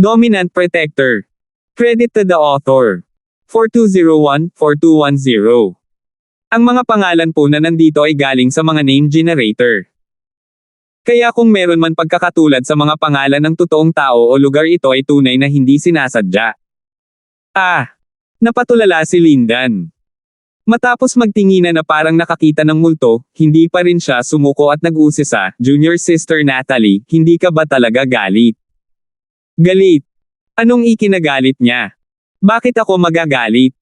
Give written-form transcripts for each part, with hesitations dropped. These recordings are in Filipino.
Dominant Protector. Credit to the author. 4201-4210. Ang mga pangalan po na nandito ay galing sa mga name generator. Kaya kung meron man pagkakatulad sa mga pangalan ng totoong tao o lugar, ito ay tunay na hindi sinasadya. Napatulala si Lindan. Matapos magtinginan na parang nakakita ng multo, hindi pa rin siya sumuko at nag-usisa. Junior Sister Natalie, hindi ka ba talaga galit? Galit. Anong ikinagalit niya? Bakit ako magagalit?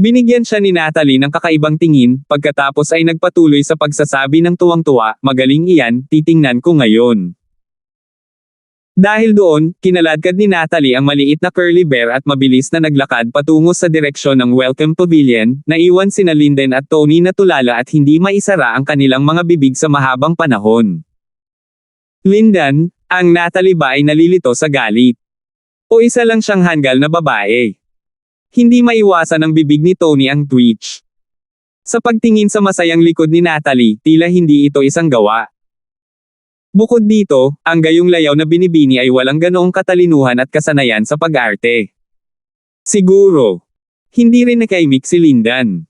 Binigyan siya ni Natalie ng kakaibang tingin, pagkatapos ay nagpatuloy sa pagsasabi ng tuwang-tuwa, magaling iyan, titingnan ko ngayon. Dahil doon, kinaladkad ni Natalie ang maliit na curly bear at mabilis na naglakad patungo sa direksyon ng Welcome Pavilion, naiwan sina Linden at Tony na tulala at hindi maisara ang kanilang mga bibig sa mahabang panahon. Lindan, ang Natalie ba ay nalilito sa galit? O isa lang siyang hanggal na babae? Hindi maiwasan ng bibig ni Tony ang twitch. Sa pagtingin sa masayang likod ni Natalie, tila hindi ito isang gawa. Bukod dito, ang gayong layaw na binibini ay walang ganoong katalinuhan at kasanayan sa pag-arte. Siguro, hindi rin nakaimik si Lindan.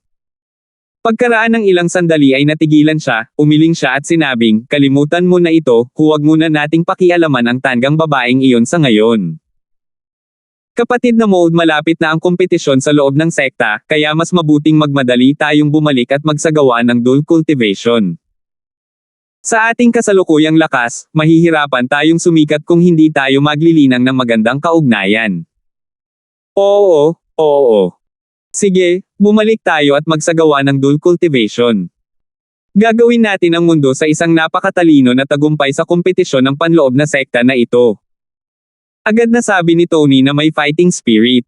Pagkaraan ng ilang sandali ay natigilan siya, umiling siya at sinabing, kalimutan mo na ito, huwag muna nating pakialaman ang tanggang babaeng iyon sa ngayon. Kapatid na mode, malapit na ang kompetisyon sa loob ng sekta, kaya mas mabuting magmadali tayong bumalik at magsagawa ng dual cultivation. Sa ating kasalukuyang lakas, mahihirapan tayong sumikat kung hindi tayo maglilinang ng magandang kaugnayan. Oo. Sige, bumalik tayo at magsagawa ng dual cultivation. Gagawin natin ang mundo sa isang napakatalino na tagumpay sa kompetisyon ng panloob na sekta na ito. Agad na sabi ni Tony na may fighting spirit.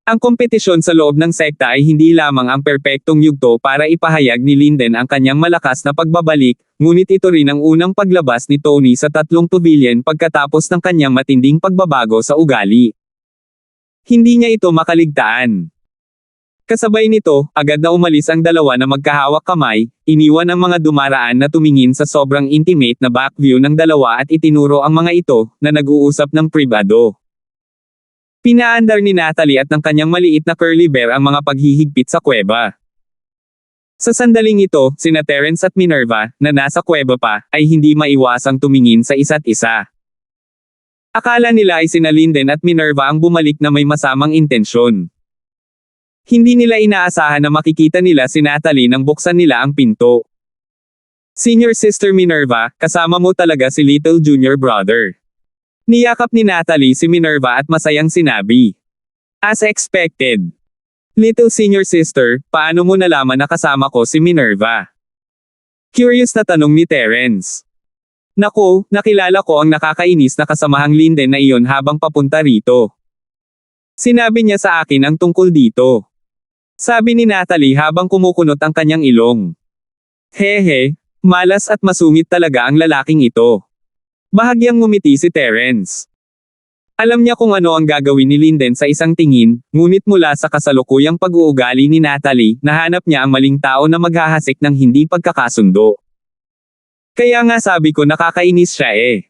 Ang kompetisyon sa loob ng sekta ay hindi lamang ang perpektong yugto para ipahayag ni Linden ang kanyang malakas na pagbabalik, ngunit ito rin ang unang paglabas ni Tony sa tatlong pavilion pagkatapos ng kanyang matinding pagbabago sa ugali. Hindi niya ito makaligtaan. Kasabay nito, agad na umalis ang dalawa na magkahawak kamay, iniwan ang mga dumaraan na tumingin sa sobrang intimate na back view ng dalawa at itinuro ang mga ito, na nag-uusap ng pribado. Pinaandar ni Natalie at ng kanyang maliit na curly bear ang mga paghihigpit sa kuweba. Sa sandaling ito, sina Terence at Minerva, na nasa kuweba pa, ay hindi maiwasang tumingin sa isa't isa. Akala nila ay sina Linden at Minerva ang bumalik na may masamang intensyon. Hindi nila inaasahan na makikita nila si Natalie nang buksan nila ang pinto. Senior Sister Minerva, kasama mo talaga si Little Junior Brother. Niyakap ni Natalie si Minerva at masayang sinabi. As expected. Little Senior Sister, paano mo nalaman na kasama ko si Minerva? Curious na tanong ni Terence. Naku, nakilala ko ang nakakainis na kasamahang Linden na iyon habang papunta rito. Sinabi niya sa akin ang tungkol dito. Sabi ni Natalie habang kumukunot ang kanyang ilong. Hehe, malas at masungit talaga ang lalaking ito. Bahagyang ngumiti si Terence. Alam niya kung ano ang gagawin ni Linden sa isang tingin, ngunit mula sa kasalukuyang pag-uugali ni Natalie, nahanap niya ang maling tao na maghahasik ng hindi pagkakasundo. Kaya nga sabi ko nakakainis siya eh.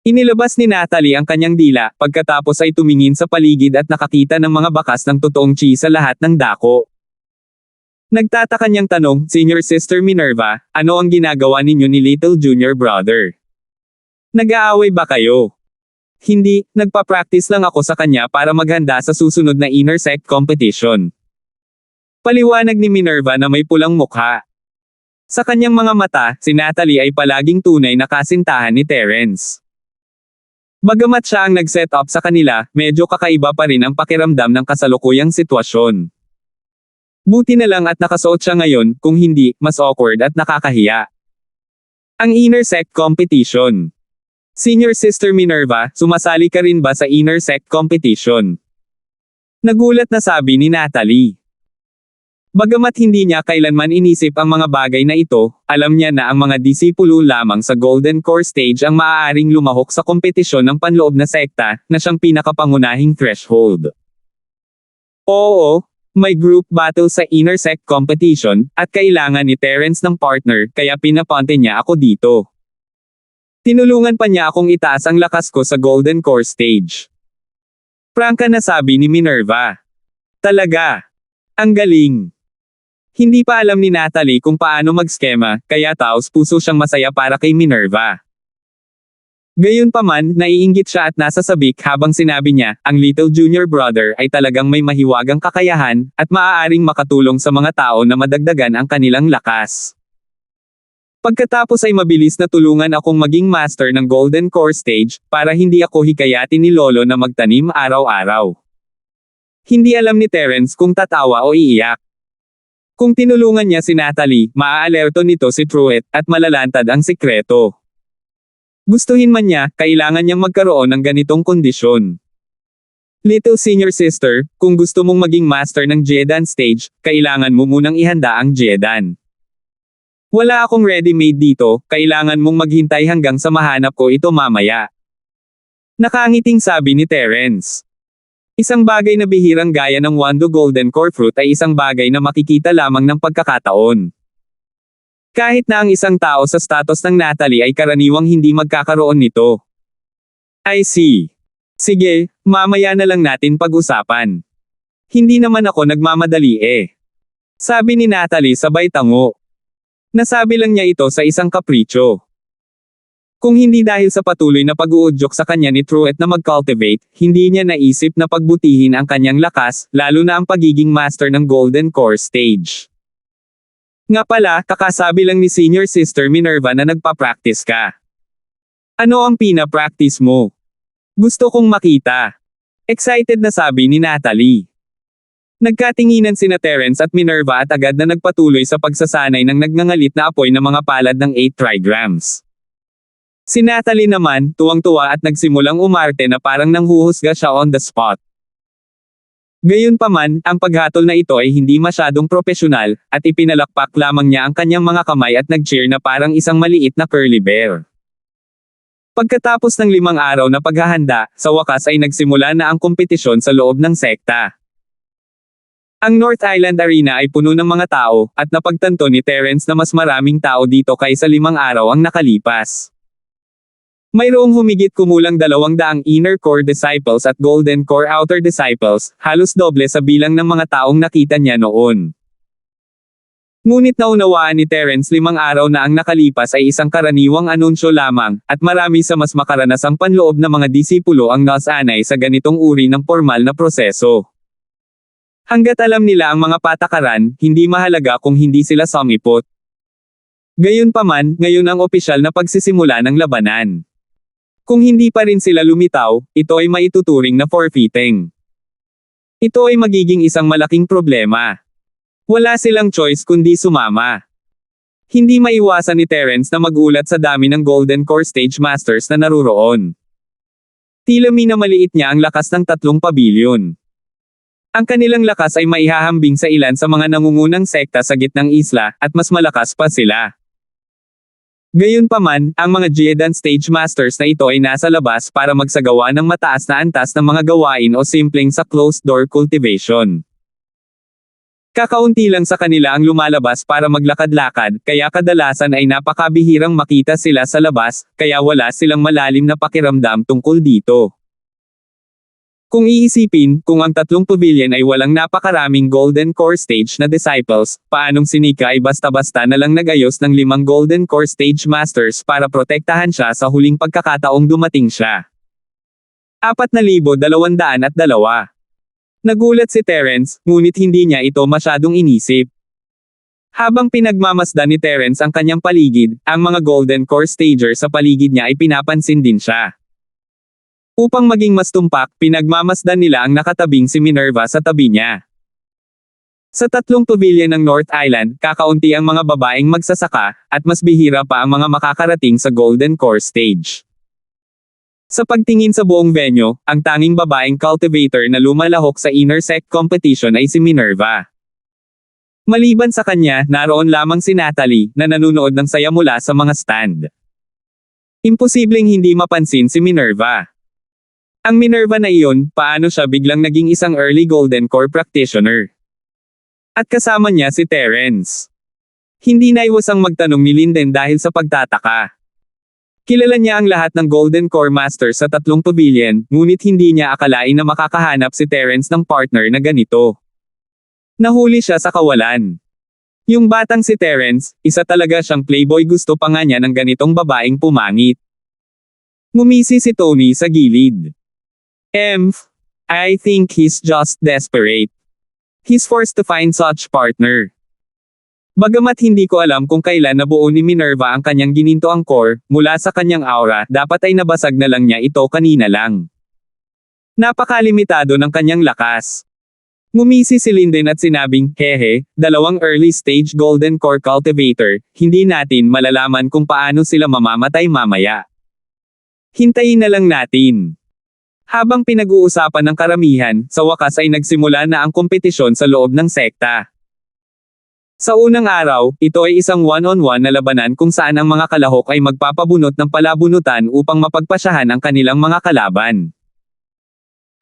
Inilabas ni Natalie ang kanyang dila, pagkatapos ay tumingin sa paligid at nakakita ng mga bakas ng totoong chi sa lahat ng dako. Nagtataka niyang tanong, Senior Sister Minerva, ano ang ginagawa ninyo ni Little Junior Brother? Nag-aaway ba kayo? Hindi, nagpa-practice lang ako sa kanya para maghanda sa susunod na inner sect competition. Paliwanag ni Minerva na may pulang mukha. Sa kanyang mga mata, si Natalie ay palaging tunay na kasintahan ni Terence. Bagamat siya ang nag-set up sa kanila, medyo kakaiba pa rin ang pakiramdam ng kasalukuyang sitwasyon. Buti na lang at nakasuot siya ngayon, kung hindi, mas awkward at nakakahiya. Ang inner sect competition. Senior Sister Minerva, sumasali ka rin ba sa inner sect competition? Nagulat na sabi ni Natalie. Bagamat hindi niya kailanman inisip ang mga bagay na ito, alam niya na ang mga disipulo lamang sa Golden Core Stage ang maaaring lumahok sa kompetisyon ng panloob na sekta, na siyang pinakapangunahing threshold. Oo, may group battle sa inner sect competition, at kailangan ni Terence ng partner, kaya pinapunta niya ako dito. Tinulungan pa niya akong itaas ang lakas ko sa Golden Core stage. Prangka na sabi ni Minerva. Talaga. Ang galing. Hindi pa alam ni Natalie kung paano mag-skema, kaya taos puso siyang masaya para kay Minerva. Gayunpaman, naiinggit siya at nasa sabik habang sinabi niya, ang little junior brother ay talagang may mahiwagang kakayahan, at maaaring makatulong sa mga tao na madagdagan ang kanilang lakas. Pagkatapos ay mabilis na tulungan akong maging master ng Golden Core Stage, para hindi ako hikayatin ni Lolo na magtanim araw-araw. Hindi alam ni Terence kung tatawa o iiyak. Kung tinulungan niya si Natalie, maaalerto nito si Truett, at malalantad ang sikreto. Gustuhin man niya, kailangan niyang magkaroon ng ganitong kondisyon. Little senior sister, kung gusto mong maging master ng Jedan stage, kailangan mo munang ihanda ang Jedan. Wala akong ready-made dito, kailangan mong maghintay hanggang sa mahanap ko ito mamaya. Nakangiting sabi ni Terence. Isang bagay na bihirang gaya ng Wando Golden Core Fruit ay isang bagay na makikita lamang ng pagkakataon. Kahit na ang isang tao sa status ng Natalie ay karaniwang hindi magkakaroon nito. I see. Sige, mamaya na lang natin pag-usapan. Hindi naman ako nagmamadali eh. Sabi ni Natalie sabay tango. Nasabi lang niya ito sa isang kapritsyo. Kung hindi dahil sa patuloy na pag-uudyok sa kanya ni Truett na mag-cultivate, hindi niya naisip na pagbutihin ang kanyang lakas, lalo na ang pagiging master ng Golden Core Stage. Nga pala, kakasabi lang ni senior sister Minerva na nagpa-practice ka. Ano ang pina-practice mo? Gusto kong makita. Excited na sabi ni Natalie. Nagkatinginan sina Terence at Minerva at agad na nagpatuloy sa pagsasanay ng nagngangalit na apoy ng mga palad ng 8 trigrams. Si Natalie naman, tuwang-tuwa at nagsimulang umarte na parang nanghuhusga siya on the spot. Gayunpaman, ang paghatol na ito ay hindi masyadong propesyonal, at ipinalakpak lamang niya ang kanyang mga kamay at nag-cheer na parang isang maliit na curly bear. Pagkatapos ng 5 araw na paghahanda, sa wakas ay nagsimula na ang kompetisyon sa loob ng sekta. Ang North Island Arena ay puno ng mga tao, at napagtanto ni Terence na mas maraming tao dito kaysa 5 araw ang nakalipas. Mayroong humigit kumulang 200 inner core disciples at golden core outer disciples, halos doble sa bilang ng mga taong nakita niya noon. Ngunit naunawaan ni Terence 5 araw na ang nakalipas ay isang karaniwang anunsyo lamang, at marami sa mas makaranasang panloob na mga disipulo ang nasanay sa ganitong uri ng formal na proseso. Hanggat alam nila ang mga patakaran, hindi mahalaga kung hindi sila sumipot. Gayunpaman, ngayon ang opisyal na pagsisimula ng labanan. Kung hindi pa rin sila lumitaw, ito ay maituturing na forfeiting. Ito ay magiging isang malaking problema. Wala silang choice kundi sumama. Hindi maiwasan ni Terence na magulat sa dami ng Golden Core Stage Masters na naruroon. Tila minamaliit niya ang lakas ng 3 pabilyon. Ang kanilang lakas ay maihahambing sa ilan sa mga nangungunang sekta sa gitnang isla, at mas malakas pa sila. Gayunpaman, ang mga Jedan Stage Masters na ito ay nasa labas para magsagawa ng mataas na antas ng mga gawain o simpleng sa closed-door cultivation. Kakaunti lang sa kanila ang lumalabas para maglakad-lakad, kaya kadalasan ay napakabihirang makita sila sa labas, kaya wala silang malalim na pakiramdam tungkol dito. Kung iisipin, kung ang 3 pavilion ay walang napakaraming Golden Core Stage na disciples, paanong si Nika ay basta-basta na lang nagayos ng 5 Golden Core Stage Masters para protektahan siya sa huling pagkakataong dumating siya. 4,202. Nagulat si Terence, ngunit hindi niya ito masyadong inisip. Habang pinagmamasdan ni Terence ang kanyang paligid, ang mga Golden Core Stagers sa paligid niya ay pinapansin din siya. Upang maging mas tumpak, pinagmamasdan nila ang nakatabing si Minerva sa tabi niya. Sa 3 pavilion ng North Island, kakaunti ang mga babaeng magsasaka, at mas bihira pa ang mga makakarating sa Golden Core Stage. Sa pagtingin sa buong venue, ang tanging babaeng cultivator na lumalahok sa inner sect competition ay si Minerva. Maliban sa kanya, naroon lamang si Natalie, na nanunood ng saya mula sa mga stand. Imposibleng hindi mapansin si Minerva. Ang Minerva na iyon, paano siya biglang naging isang early Golden Core practitioner? At kasama niya si Terence. Hindi naiwasang magtanong ni Linden dahil sa pagtataka. Kilala niya ang lahat ng Golden Core Masters sa tatlong pavilion, ngunit hindi niya akalain na makakahanap si Terence ng partner na ganito. Nahuli siya sa kawalan. Yung batang si Terence, isa talaga siyang playboy, gusto pa nga niya ng ganitong babaeng pumangit. Ngumisi si Tony sa gilid. I think he's just desperate. He's forced to find such partner. Bagamat hindi ko alam kung kailan nabuo ni Minerva ang kanyang ginintoang core, mula sa kanyang aura, dapat ay nabasag na lang niya ito kanina lang. Napakalimitado ng kanyang lakas. Ngumisi si Linden at sinabing, hehe, dalawang early stage golden core cultivator, hindi natin malalaman kung paano sila mamamatay mamaya. Hintayin na lang natin. Habang pinag-uusapan ng karamihan, sa wakas ay nagsimula na ang kompetisyon sa loob ng sekta. Sa unang araw, ito ay isang one-on-one na labanan kung saan ang mga kalahok ay magpapabunot ng palabunutan upang mapagpasyahan ang kanilang mga kalaban.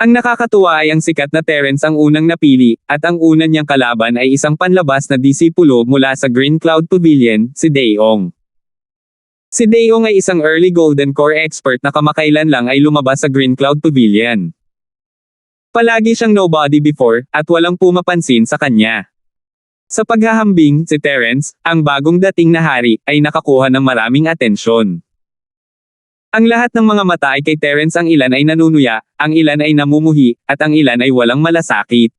Ang nakakatuwa ay ang sikat na Terence ang unang napili, at ang una niyang kalaban ay isang panlabas na disipulo mula sa Green Cloud Pavilion, si Daeong. Si Daeong ay isang early Golden Core expert na kamakailan lang ay lumabas sa Green Cloud Pavilion. Palagi siyang nobody before, at walang pumapansin sa kanya. Sa paghahambing, si Terence, ang bagong dating na hari, ay nakakuha ng maraming atensyon. Ang lahat ng mga mata ay kay Terence, ang ilan ay nanunuya, ang ilan ay namumuhi, at ang ilan ay walang malasakit.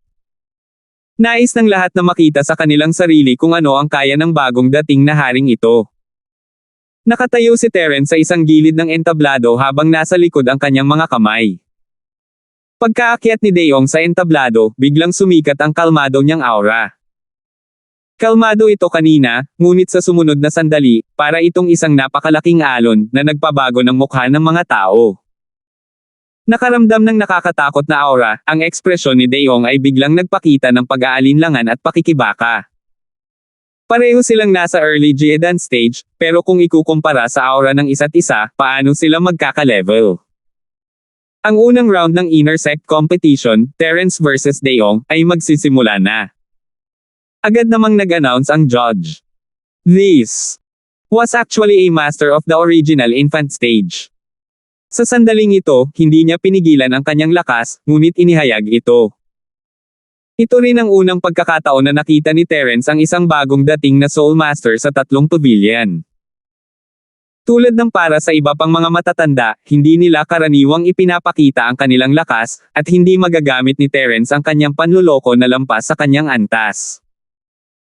Nais ng lahat na makita sa kanilang sarili kung ano ang kaya ng bagong dating na haring ito. Nakatayo si Terence sa isang gilid ng entablado habang nasa likod ang kanyang mga kamay. Pagkaakyat ni Daeong sa entablado, biglang sumikat ang kalmado niyang aura. Kalmado ito kanina, ngunit sa sumunod na sandali, para itong isang napakalaking alon na nagpabago ng mukha ng mga tao. Nakaramdam ng nakakatakot na aura, ang ekspresyon ni Daeong ay biglang nagpakita ng pag-aalinlangan at pakikibaka. Pareho silang nasa early Geodan stage, pero kung ikukumpara sa aura ng isa't isa, paano sila magkaka-level? Ang unang round ng Inner Sect Competition, Terence versus Daeong, ay magsisimula na. Agad namang nag-announce ang judge. This was actually a master of the original infant stage. Sa sandaling ito, hindi niya pinigilan ang kanyang lakas, ngunit inihayag ito. Ito rin ang unang pagkakataon na nakita ni Terence ang isang bagong dating na Soul Master sa tatlong pavilion. Tulad ng para sa iba pang mga matatanda, hindi nila karaniwang ipinapakita ang kanilang lakas, at hindi magagamit ni Terence ang kanyang panluloko na lampas sa kanyang antas.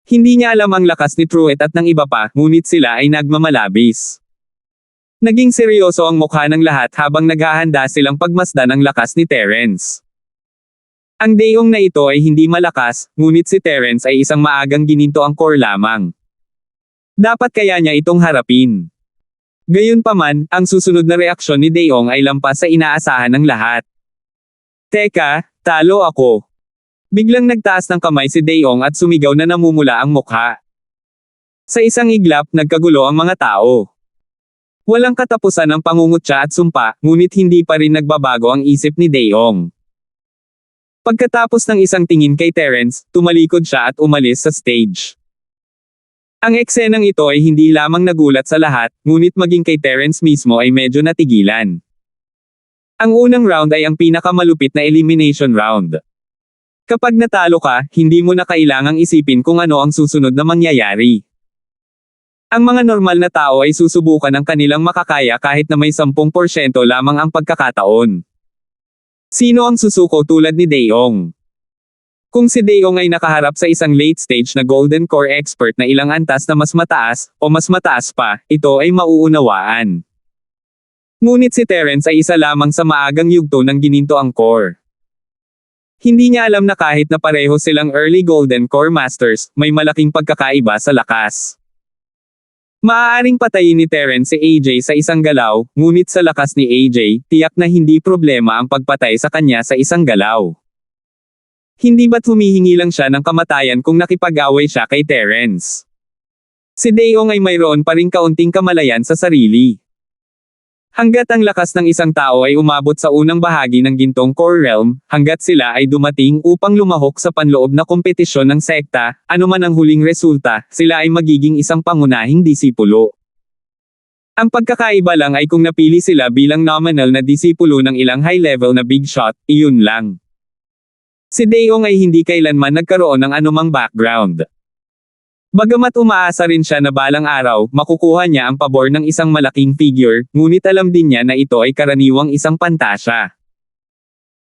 Hindi niya alam ang lakas ni Truett at ng iba pa, ngunit sila ay nagmamalabis. Naging seryoso ang mukha ng lahat habang naghahanda silang pagmasdan ang lakas ni Terence. Ang Daeong na ito ay hindi malakas, ngunit si Terence ay isang maagang gininto ang core lamang. Dapat kaya niya itong harapin. Gayunpaman, ang susunod na reaksyon ni Daeong ay lampas sa inaasahan ng lahat. Teka, talo ako. Biglang nagtaas ng kamay si Daeong at sumigaw na namumula ang mukha. Sa isang iglap, nagkagulo ang mga tao. Walang katapusan ang pangungutya at sumpa, ngunit hindi pa rin nagbabago ang isip ni Daeong. Pagkatapos ng isang tingin kay Terence, tumalikod siya at umalis sa stage. Ang eksenang ito ay hindi lamang nagulat sa lahat, ngunit maging kay Terence mismo ay medyo natigilan. Ang unang round ay ang pinakamalupit na elimination round. Kapag natalo ka, hindi mo na kailangang isipin kung ano ang susunod na mangyayari. Ang mga normal na tao ay susubukan ang kanilang makakaya kahit na may 10% lamang ang pagkakataon. Sino ang susuko tulad ni Daeong? Kung si Daeong ay nakaharap sa isang late stage na Golden Core expert na ilang antas na mas mataas, o mas mataas pa, ito ay mauunawaan. Ngunit si Terence ay isa lamang sa maagang yugto ng gininto ang core. Hindi niya alam na kahit na pareho silang early Golden Core Masters, may malaking pagkakaiba sa lakas. Maaaring patayin ni Terence si AJ sa isang galaw, ngunit sa lakas ni AJ, tiyak na hindi problema ang pagpatay sa kanya sa isang galaw. Hindi ba't humihingi lang siya ng kamatayan kung nakipag-away siya kay Terence? Si Daeong ay mayroon pa ring kaunting kamalayan sa sarili. Hanggat ang lakas ng isang tao ay umabot sa unang bahagi ng gintong core realm, hanggat sila ay dumating upang lumahok sa panloob na kompetisyon ng sekta, anuman ang huling resulta, sila ay magiging isang pangunahing disipulo. Ang pagkakaiba lang ay kung napili sila bilang nominal na disipulo ng ilang high-level na big shot, iyon lang. Si Daeong ay hindi kailanman nagkaroon ng anumang background. Bagamat umaasa rin siya na balang araw, makukuha niya ang pabor ng isang malaking figure, ngunit alam din niya na ito ay karaniwang isang pantasya.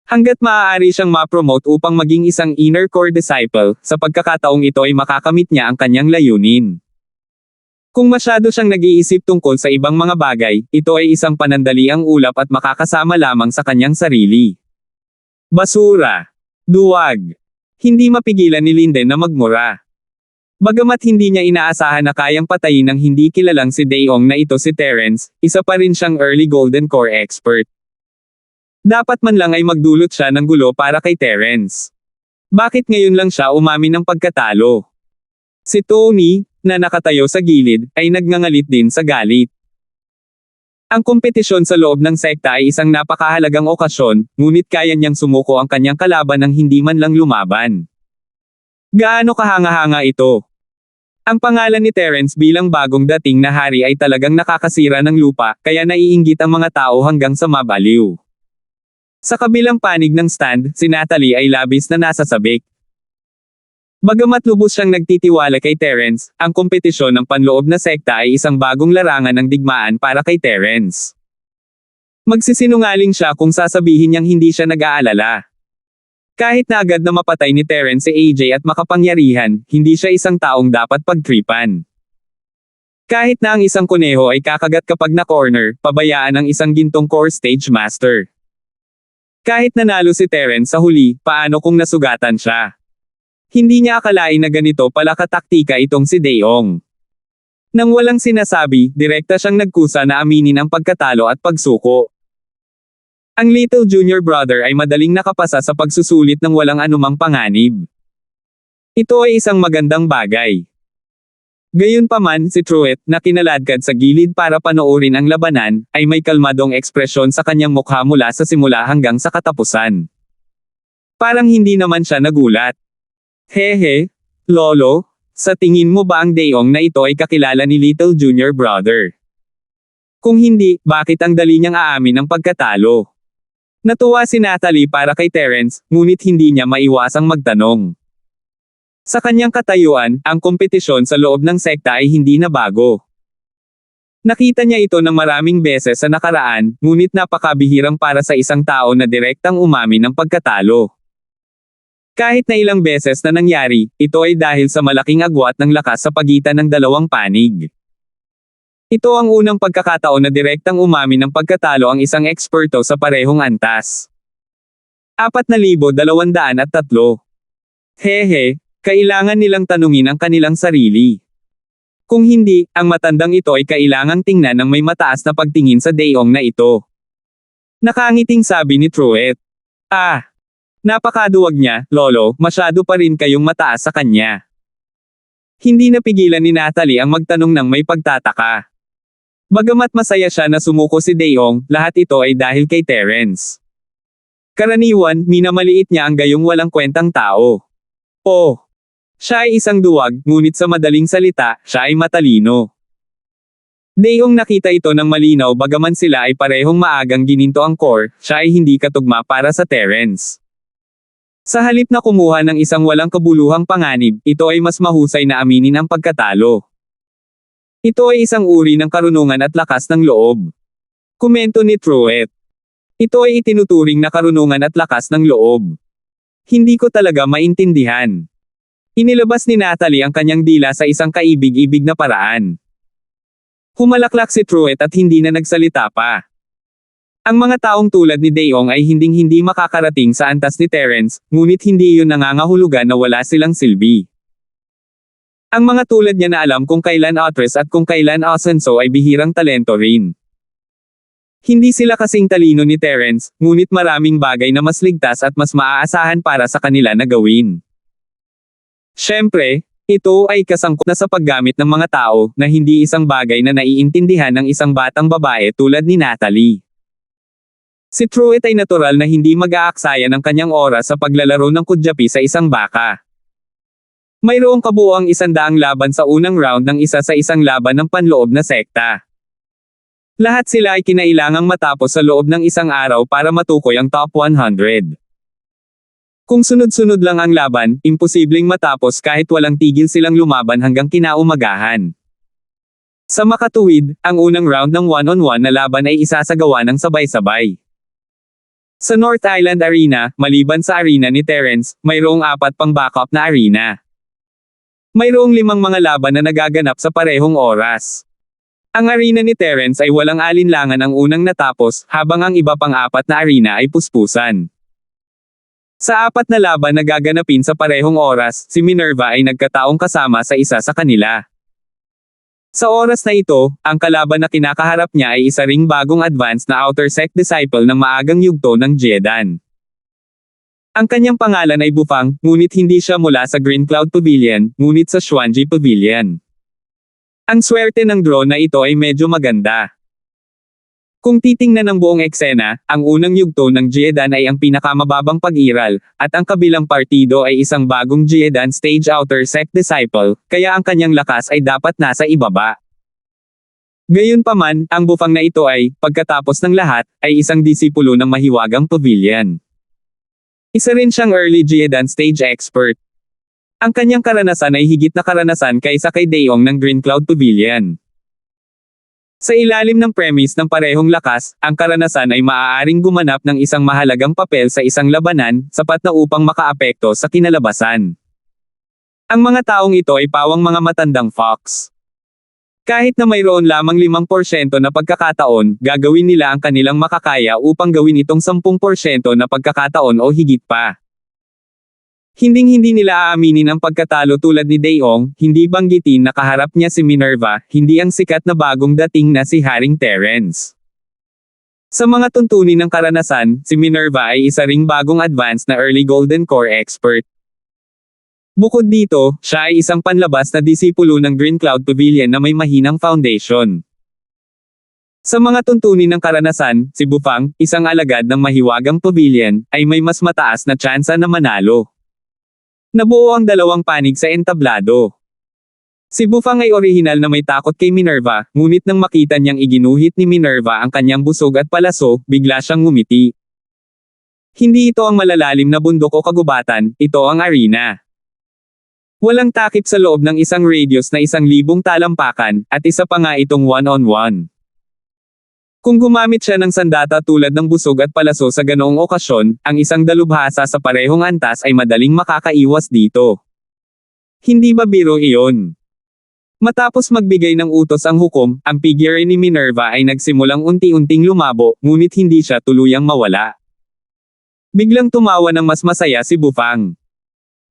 Hanggat maaari siyang ma-promote upang maging isang inner core disciple, sa pagkakataong ito ay makakamit niya ang kanyang layunin. Kung masyado siyang nag-iisip tungkol sa ibang mga bagay, ito ay isang panandaliang ulap at makakasama lamang sa kanyang sarili. Basura. Duwag. Hindi mapigilan ni Linden na magmura. Bagamat hindi niya inaasahan na kayang patayin ng hindi kilalang si Daeong na ito si Terence, isa pa rin siyang early Golden Core expert. Dapat man lang ay magdulot siya ng gulo para kay Terence. Bakit ngayon lang siya umamin ng pagkatalo? Si Tony, na nakatayo sa gilid, ay nagngangalit din sa galit. Ang kompetisyon sa loob ng sekta ay isang napakahalagang okasyon, ngunit kaya niyang sumuko ang kanyang kalaban ng hindi man lang lumaban. Gaano kahanga-hanga ito? Ang pangalan ni Terence bilang bagong dating na hari ay talagang nakakasira ng lupa, kaya naiinggit ang mga tao hanggang sa mabaliw. Sa kabilang panig ng stand, si Natalie ay labis na nasasabik. Bagamat lubos siyang nagtitiwala kay Terence, ang kompetisyon ng panloob na sekta ay isang bagong larangan ng digmaan para kay Terence. Magsisinungaling siya kung sasabihin niyang hindi siya nag-aalala. Kahit na agad na mapatay ni Terence si AJ at makapangyarihan, hindi siya isang taong dapat pagtripan. Kahit na ang isang kuneho ay kakagat kapag na-corner, pabayaan ang isang gintong core stage master. Kahit nanalo si Terence sa huli, paano kung nasugatan siya? Hindi niya akalain na ganito pala kataktika itong si Daeong. Nang walang sinasabi, direkta siyang nagkusa na aminin ang pagkatalo at pagsuko. Ang little junior brother ay madaling nakapasa sa pagsusulit ng walang anumang panganib. Ito ay isang magandang bagay. Gayunpaman, si Truett, na kinaladkad sa gilid para panoorin ang labanan, ay may kalmadong ekspresyon sa kanyang mukha mula sa simula hanggang sa katapusan. Parang hindi naman siya nagulat. Hehe, Lolo, sa tingin mo ba ang Daeong na ito ay kakilala ni Little Junior Brother? Kung hindi, bakit ang dali niyang aamin ang pagkatalo? Natuwa si Natalie para kay Terence, ngunit hindi niya maiwasang magtanong. Sa kanyang katayuan, ang kompetisyon sa loob ng sekta ay hindi na bago. Nakita niya ito ng maraming beses sa nakaraan, ngunit napakabihirang para sa isang tao na direktang umamin ng pagkatalo. Kahit na ilang beses na nangyari, ito ay dahil sa malaking agwat ng lakas sa pagitan ng dalawang panig. Ito ang unang pagkakataon na direktang umamin ng pagkatalo ang isang eksperto sa parehong antas. 4,203. Hehe, kailangan nilang tanungin ang kanilang sarili. Kung hindi, ang matandang ito ay kailangang tingnan ng may mataas na pagtingin sa Daeong na ito. Nakangiting sabi ni Truett. Napakaduwag niya, Lolo, masyado pa rin kayong mataas sa kanya. Hindi napigilan ni Natalie ang magtanong ng may pagtataka. Bagamat masaya siya na sumuko si Daeong, lahat ito ay dahil kay Terence. Karaniwan, minamaliit niya ang gayong walang kwentang tao. Siya ay isang duwag, ngunit sa madaling salita, siya ay matalino. Daeong nakita ito ng malinaw bagaman sila ay parehong maagang gininto ang core, siya ay hindi katugma para sa Terence. Sa halip na kumuha ng isang walang kabuluhang panganib, ito ay mas mahusay na aminin ang pagkatalo. Ito ay isang uri ng karunungan at lakas ng loob. Komento ni Truett. Ito ay itinuturing na karunungan at lakas ng loob. Hindi ko talaga maintindihan. Inilabas ni Natalie ang kanyang dila sa isang kaibig-ibig na paraan. Humalaklak si Truett at hindi na nagsalita pa. Ang mga taong tulad ni Daeong ay hinding-hindi makakarating sa antas ni Terence, ngunit hindi iyon nangangahulugan na wala silang silbi. Ang mga tulad niya na alam kung kailan atras at kung kailan asenso ay bihirang talento rin. Hindi sila kasing talino ni Terence, ngunit maraming bagay na mas ligtas at mas maaasahan para sa kanila na gawin. Siyempre, ito ay kasangkot na sa paggamit ng mga tao na hindi isang bagay na naiintindihan ng isang batang babae tulad ni Natalie. Si Truett ay natural na hindi mag-aaksaya ng kanyang oras sa paglalaro ng kudyapi sa isang baka. Mayroong kabuuang 100 laban sa unang round ng isa sa isang laban ng panloob na sekta. Lahat sila ay kinailangang matapos sa loob ng isang araw para matukoy ang top 100. Kung sunod-sunod lang ang laban, imposibleng matapos kahit walang tigil silang lumaban hanggang kinaumagahan. Sa makatuwid, ang unang round ng one-on-one na laban ay isasagawa ng sabay-sabay. Sa North Island Arena, maliban sa arena ni Terence, mayroong 4 pang backup na arena. Mayroong 5 mga laban na nagaganap sa parehong oras. Ang arena ni Terence ay walang alinlangan ang unang natapos, habang ang iba pang 4 na arena ay puspusan. Sa 4 na laban na gaganapin sa parehong oras, si Minerva ay nagkataong kasama sa isa sa kanila. Sa oras na ito, ang kalaban na kinakaharap niya ay isa ring bagong advanced na outer sect disciple ng maagang yugto ng Jedan. Ang kanyang pangalan ay Bufang, ngunit hindi siya mula sa Green Cloud Pavilion, ngunit sa Xuanji Pavilion. Ang swerte ng draw na ito ay medyo maganda. Kung titingnan ang buong eksena, ang unang yugto ng Jedan ay ang pinakamababang pag-iral, at ang kabilang partido ay isang bagong Jedan stage outer sect disciple, kaya ang kanyang lakas ay dapat nasa ibaba. Gayunpaman, ang Bufang na ito ay, pagkatapos ng lahat, ay isang disipulo ng mahiwagang pavilion. Isa rin siyang early Jedan stage expert. Ang kanyang karanasan ay higit na karanasan kaysa kay Daeong ng Green Cloud Pavilion. Sa ilalim ng premise ng parehong lakas, ang karanasan ay maaaring gumanap ng isang mahalagang papel sa isang labanan, sapat na upang makaapekto sa kinalabasan. Ang mga taong ito ay pawang mga matandang fox. Kahit na mayroon lamang 5% na pagkakataon, gagawin nila ang kanilang makakaya upang gawin itong 10% na pagkakataon o higit pa. Hinding-hindi nila aaminin ang pagkatalo tulad ni Daeong, hindi banggitin na kaharap niya si Minerva, hindi ang sikat na bagong dating na si Haring Terence. Sa mga tuntunin ng karanasan, si Minerva ay isa ring bagong advanced na early Golden Core expert. Bukod dito, siya ay isang panlabas na disipulo ng Green Cloud Pavilion na may mahinang foundation. Sa mga tuntunin ng karanasan, si Bufang, isang alagad ng mahiwagang pavilion, ay may mas mataas na tsansa na manalo. Nabuo ang 2 panig sa entablado. Si Bufang ay orihinal na may takot kay Minerva, ngunit nang makita niyang iginuhit ni Minerva ang kanyang busog at palaso, bigla siyang ngumiti. Hindi ito ang malalalim na bundok o kagubatan, ito ang arena. Walang takip sa loob ng isang radius na 1,000 talampakan, at isa pa nga itong one-on-one. Kung gumamit siya ng sandata tulad ng busog at palaso sa ganoong okasyon, ang isang dalubhasa sa parehong antas ay madaling makakaiwas dito. Hindi ba biro iyon? Matapos magbigay ng utos ang hukom, ang figure ni Minerva ay nagsimulang unti-unting lumabo, ngunit hindi siya tuluyang mawala. Biglang tumawa ng mas masaya si Bufang.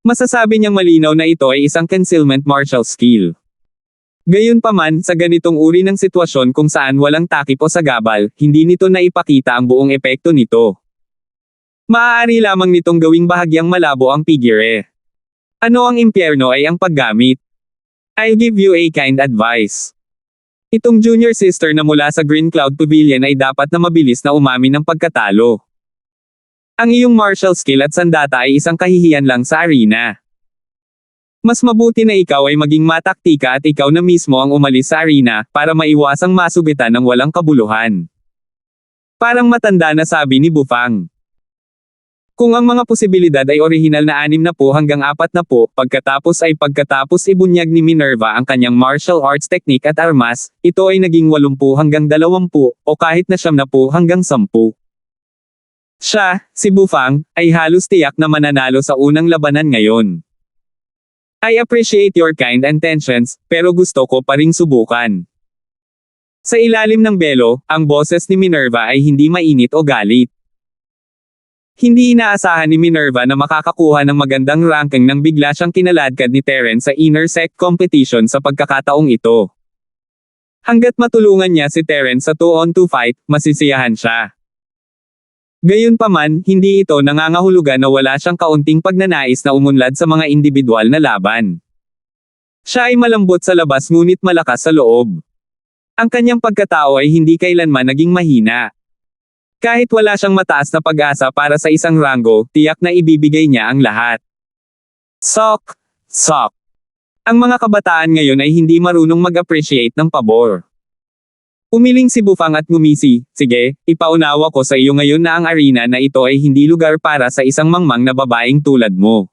Masasabi niyang malinaw na ito ay isang concealment martial skill. Gayunpaman, sa ganitong uri ng sitwasyon kung saan walang takip o sagabal, hindi nito naipakita ang buong epekto nito. Maaari lamang nitong gawing bahagyang malabo ang figure. Ano ang impyerno ay ang paggamit. I'll give you a kind advice. Itong junior sister na mula sa Green Cloud Pavilion ay dapat na mabilis na umamin ng pagkatalo. Ang iyong martial skill at sandata ay isang kahihiyan lang sa arena. Mas mabuti na ikaw ay maging mataktika at ikaw na mismo ang umalis sa arena, para maiwasang masugitan ng walang kabuluhan. Parang matanda na sabi ni Bufang. Kung ang mga posibilidad ay orihinal na 60 hanggang 40, pagkatapos ibunyag ni Minerva ang kanyang martial arts technique at armas, ito ay naging 80 hanggang 20, o kahit na 70 hanggang 10. Siya, si Bufang, ay halos tiyak na mananalo sa unang labanan ngayon. I appreciate your kind intentions, pero gusto ko pa ring subukan. Sa ilalim ng belo, ang boses ni Minerva ay hindi mainit o galit. Hindi inaasahan ni Minerva na makakakuha ng magandang ranking nang bigla siyang kinaladkad ni Terence sa inner sect competition sa pagkakataong ito. Hanggat matulungan niya si Terence sa 2-on-2 fight, masisiyahan siya. Gayunpaman, hindi ito nangangahulugan na wala siyang kaunting pagnanais na umunlad sa mga individual na laban. Siya ay malambot sa labas ngunit malakas sa loob. Ang kanyang pagkatao ay hindi kailanman naging mahina. Kahit wala siyang mataas na pag-asa para sa isang ranggo, tiyak na ibibigay niya ang lahat. Sok! Ang mga kabataan ngayon ay hindi marunong mag-appreciate ng pabor. Umiling si Bufang at ngumisi, sige, ipaunawa ko sa iyo ngayon na ang arena na ito ay hindi lugar para sa isang mangmang na babaeng tulad mo.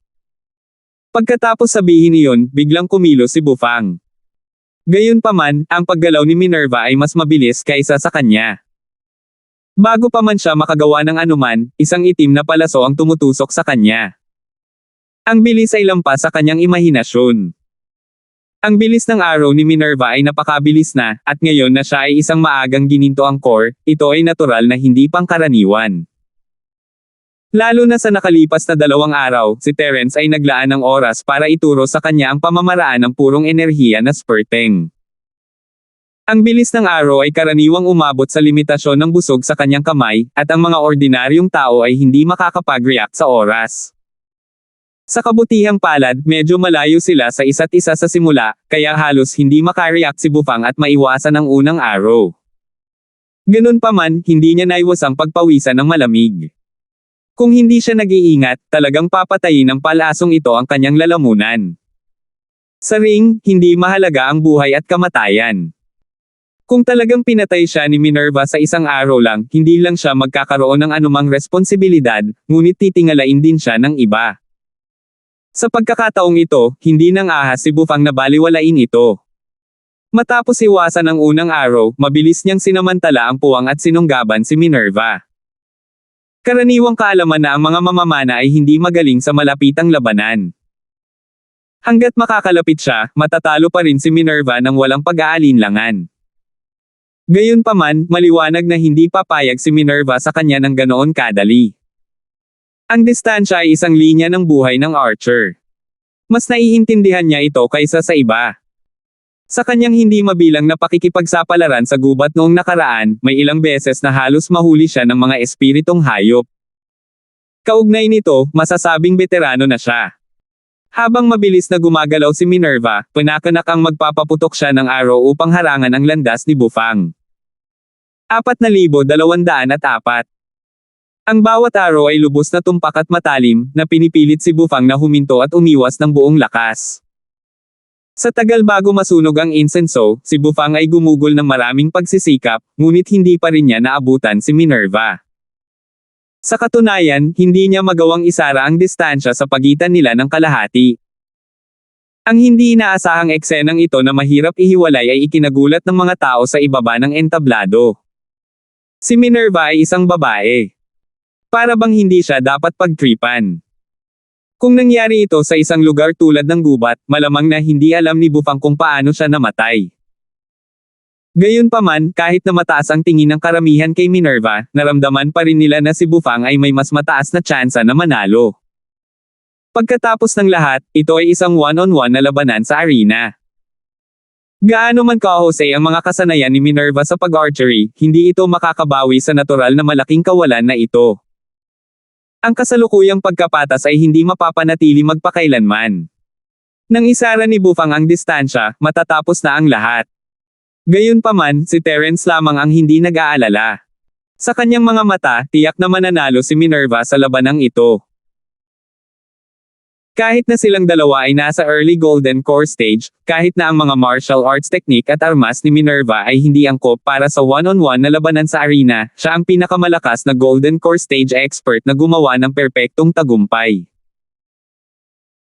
Pagkatapos sabihin iyon, biglang kumilos si Bufang. Gayunpaman, ang paggalaw ni Minerva ay mas mabilis kaysa sa kanya. Bago pa man siya makagawa ng anuman, isang itim na palaso ang tumutusok sa kanya. Ang bilis ay lampas sa kanyang imahinasyon. Ang bilis ng arrow ni Minerva ay napakabilis na, at ngayon na siya ay isang maagang gininto ang core, ito ay natural na hindi pangkaraniwan. Lalo na sa nakalipas na 2 araw, si Terence ay naglaan ng oras para ituro sa kanya ang pamamaraan ng purong enerhiya na spurting. Ang bilis ng arrow ay karaniwang umabot sa limitasyon ng busog sa kanyang kamay, at ang mga ordinaryong tao ay hindi makakapag-react sa oras. Sa kabutihang palad, medyo malayo sila sa isa't isa sa simula, kaya halos hindi makareact si Bufang at maiwasan ang unang arrow. Ganun pa man, hindi niya naiwasang pagpawisan ng malamig. Kung hindi siya nag-iingat, talagang papatayin ng palasong ito ang kanyang lalamunan. Sa ring, hindi mahalaga ang buhay at kamatayan. Kung talagang pinatay siya ni Minerva sa isang arrow lang, hindi lang siya magkakaroon ng anumang responsibilidad, ngunit titingalain din siya ng iba. Sa pagkakataong ito, hindi nang ahas si Bufang na baliwalain ito. Matapos iwasan ang unang arrow, mabilis niyang sinamantala ang puwang at sinunggaban si Minerva. Karaniwang kaalaman na ang mga mamamana ay hindi magaling sa malapitang labanan. Hanggat makakalapit siya, matatalo pa rin si Minerva nang walang pag-aalinlangan. Gayunpaman, maliwanag na hindi papayag si Minerva sa kanya ng ganoon kadali. Ang distansya ay isang linya ng buhay ng archer. Mas naiintindihan niya ito kaysa sa iba. Sa kanyang hindi mabilang na pakikipagsapalaran sa gubat noong nakaraan, may ilang beses na halos mahuli siya ng mga espiritong hayop. Kaugnay nito, masasabing veterano na siya. Habang mabilis na gumagalaw si Minerva, pinakanak ang magpapaputok siya ng arrow upang harangan ang landas ni Bufang. 4,204. Ang bawat arrow ay lubos na tumpak at matalim, na pinipilit si Bufang na huminto at umiwas ng buong lakas. Sa tagal bago masunog ang insenso, si Bufang ay gumugol ng maraming pagsisikap, ngunit hindi pa rin niya naabutan si Minerva. Sa katunayan, hindi niya magawang isara ang distansya sa pagitan nila ng kalahati. Ang hindi inaasahang eksenang ito na mahirap ihiwalay ay ikinagulat ng mga tao sa ibaba ng entablado. Si Minerva ay isang babae. Para bang hindi siya dapat pagtripan. Kung nangyari ito sa isang lugar tulad ng gubat, malamang na hindi alam ni Bufang kung paano siya namatay. Gayunpaman, kahit na mataas ang tingin ng karamihan kay Minerva, naramdaman pa rin nila na si Bufang ay may mas mataas na tsansa na manalo. Pagkatapos ng lahat, ito ay isang one-on-one na labanan sa arena. Gaano man kahusay ang mga kasanayan ni Minerva sa pag-archery, hindi ito makakabawi sa natural na malaking kawalan na ito. Ang kasalukuyang pagkapatas ay hindi mapapanatili magpakailanman. Nang isara ni Bufang ang distansya, matatapos na ang lahat. Gayunpaman, si Terence lamang ang hindi nag-aalala. Sa kanyang mga mata, tiyak na mananalo si Minerva sa labanang ito. Kahit na silang dalawa ay nasa early golden core stage, kahit na ang mga martial arts technique at armas ni Minerva ay hindi angkop para sa one-on-one na labanan sa arena, siya ang pinakamalakas na golden core stage expert na gumawa ng perpektong tagumpay.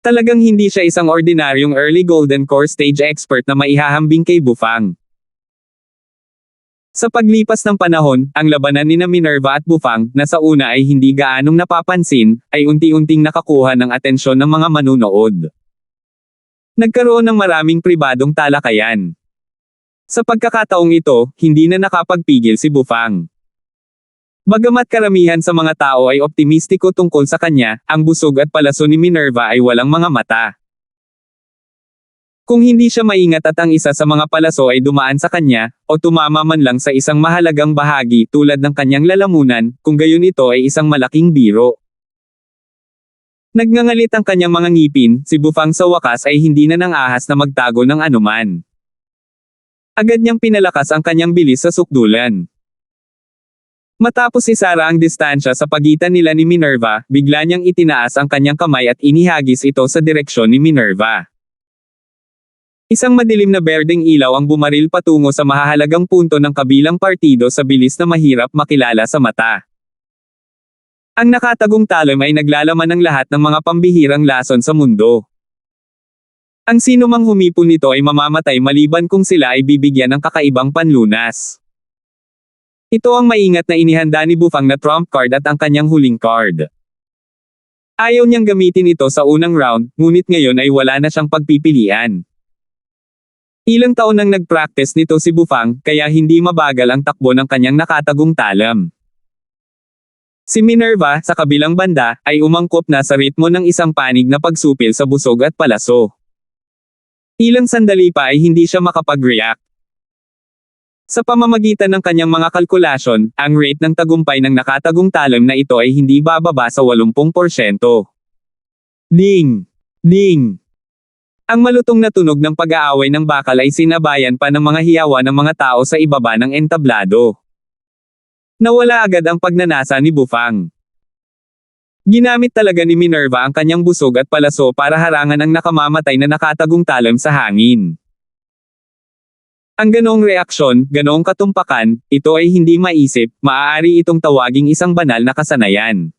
Talagang hindi siya isang ordinaryong early golden core stage expert na maihahambing kay Bufang. Sa paglipas ng panahon, ang labanan ni Minerva at Bufang, na sa una ay hindi gaanong napapansin, ay unti-unting nakakuha ng atensyon ng mga manunood. Nagkaroon ng maraming pribadong talakayan. Sa pagkakataong ito, hindi na nakapagpigil si Bufang. Bagamat karamihan sa mga tao ay optimistiko tungkol sa kanya, ang busog at palaso ni Minerva ay walang mga mata. Kung hindi siya maingat at ang isa sa mga palaso ay dumaan sa kanya, o tumama man lang sa isang mahalagang bahagi tulad ng kanyang lalamunan, kung gayon ito ay isang malaking biro. Nagngangalit ang kanyang mga ngipin, si Bufang sa wakas ay hindi na nang ahas na magtago ng anuman. Agad niyang pinalakas ang kanyang bilis sa sukdulan. Matapos isara ang distansya sa pagitan nila ni Minerva, bigla niyang itinaas ang kanyang kamay at inihagis ito sa direksyon ni Minerva. Isang madilim na berdeng ilaw ang bumaril patungo sa mahahalagang punto ng kabilang partido sa bilis na mahirap makilala sa mata. Ang nakatagong talon ay naglalaman ng lahat ng mga pambihirang lason sa mundo. Ang sino mang humipon nito ay mamamatay maliban kung sila ay bibigyan ng kakaibang panlunas. Ito ang maingat na inihanda ni Bufang na trump card at ang kanyang huling card. Ayaw niyang gamitin ito sa unang round, ngunit ngayon ay wala na siyang pagpipilian. Ilang taon nang nag-practice nito si Bufang, kaya hindi mabagal ang takbo ng kanyang nakatagong talam. Si Minerva, sa kabilang banda, ay umangkop na sa ritmo ng isang panig na pagsupil sa busog at palaso. Ilang sandali pa ay hindi siya makapag-react. Sa pamamagitan ng kanyang mga kalkulasyon, ang rate ng tagumpay ng nakatagong talam na ito ay hindi bababa sa 80%. Ding! Ding! Ang malutong na tunog ng pag-aaway ng bakal ay sinabayan pa ng mga hiyawa ng mga tao sa ibaba ng entablado. Nawala agad ang pagnanasa ni Bufang. Ginamit talaga ni Minerva ang kanyang busog at palaso para harangan ang nakamamatay na nakatagong talam sa hangin. Ang ganoong reaksyon, ganoong katumpakan, ito ay hindi maisip, maaari itong tawaging isang banal na kasanayan.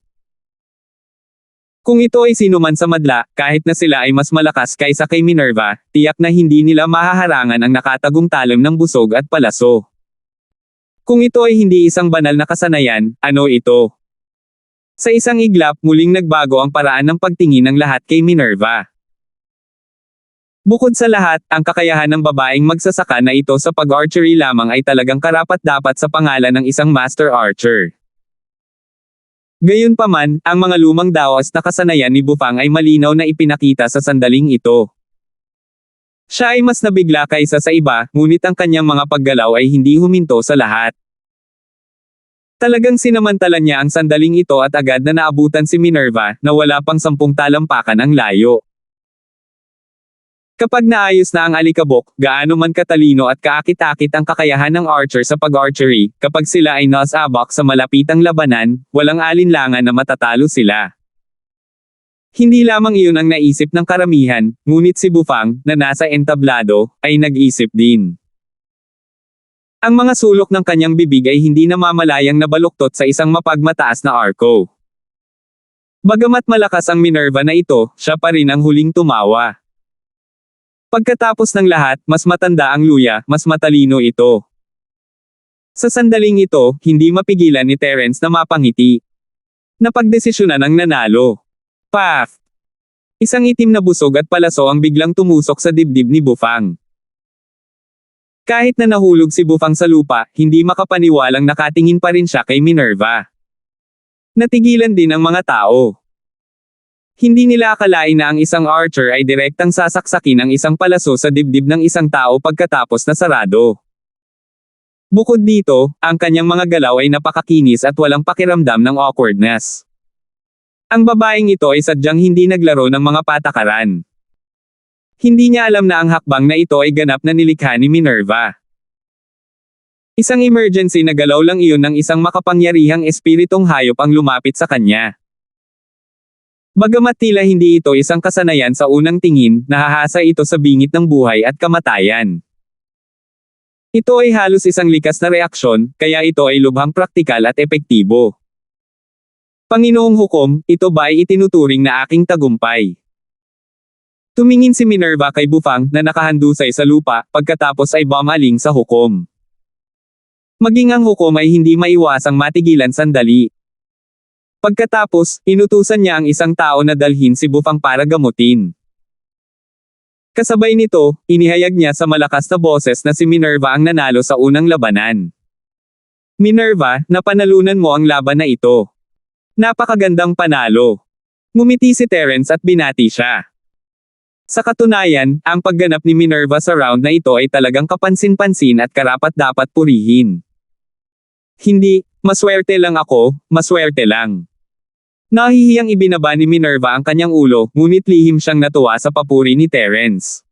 Kung ito ay sinuman sa madla, kahit na sila ay mas malakas kaysa kay Minerva, tiyak na hindi nila mahaharangan ang nakatagong talam ng busog at palaso. Kung ito ay hindi isang banal na kasanayan, ano ito? Sa isang iglap, muling nagbago ang paraan ng pagtingin ng lahat kay Minerva. Bukod sa lahat, ang kakayahan ng babaeng magsasaka na ito sa pag-archery lamang ay talagang karapat-dapat sa pangalan ng isang master archer. Gayunpaman, ang mga lumang daos na kasanayan ni Bufang ay malinaw na ipinakita sa sandaling ito. Siya ay mas nabigla kaysa sa iba, ngunit ang kanyang mga paggalaw ay hindi huminto sa lahat. Talagang sinamantalan niya ang sandaling ito at agad na naabutan si Minerva, na wala pang 10 talampakan ang layo. Kapag naayos na ang alikabok, gaano man katalino at kaakit-akit ang kakayahan ng archer sa pag-archery, kapag sila ay nasabak sa malapitang labanan, walang alinlangan na matatalo sila. Hindi lamang iyon ang naisip ng karamihan, ngunit si Bufang, na nasa entablado, ay nag-isip din. Ang mga sulok ng kanyang bibig ay hindi namamalayang nabaluktot sa isang mapagmataas na arko. Bagamat malakas ang Minerva na ito, siya pa rin ang huling tumawa. Pagkatapos ng lahat, mas matanda ang luya, mas matalino ito. Sa sandaling ito, hindi mapigilan ni Terence na mapangiti. Napagdesisyonan ang nanalo. Paf! Isang itim na busog at palaso ang biglang tumusok sa dibdib ni Bufang. Kahit na nahulog si Bufang sa lupa, hindi makapaniwalang nakatingin pa rin siya kay Minerva. Natigilan din ang mga tao. Hindi nila akalain na ang isang archer ay direktang sasaksakin ang isang palaso sa dibdib ng isang tao pagkatapos na sarado. Bukod dito, ang kanyang mga galaw ay napakakinis at walang pakiramdam ng awkwardness. Ang babaeng ito ay sadyang hindi naglaro ng mga patakaran. Hindi niya alam na ang hakbang na ito ay ganap na nilikha ni Minerva. Isang emergency na galaw lang iyon ng isang makapangyarihang espiritong hayop ang lumapit sa kanya. Bagamat tila hindi ito isang kasanayan sa unang tingin, nahahasa ito sa bingit ng buhay at kamatayan. Ito ay halos isang likas na reaksyon, kaya ito ay lubhang praktikal at epektibo. Panginoong Hukom, ito ba ay itinuturing na aking tagumpay? Tumingin si Minerva kay Bufang na nakahandusay sa lupa, pagkatapos ay bumaling sa hukom. Maging ang hukom ay hindi maiwasang matigilan sandali. Pagkatapos, inutusan niya ang isang tao na dalhin si Bufang para gamutin. Kasabay nito, inihayag niya sa malakas na boses na si Minerva ang nanalo sa unang labanan. Minerva, napanalunan mo ang laban na ito. Napakagandang panalo. Ngumiti si Terence at binati siya. Sa katunayan, ang pagganap ni Minerva sa round na ito ay talagang kapansin-pansin at karapat-dapat purihin. Hindi, maswerte lang ako, maswerte lang. Nahihiyang ibinaba ni Minerva ang kanyang ulo, ngunit lihim siyang natuwa sa papuri ni Terence.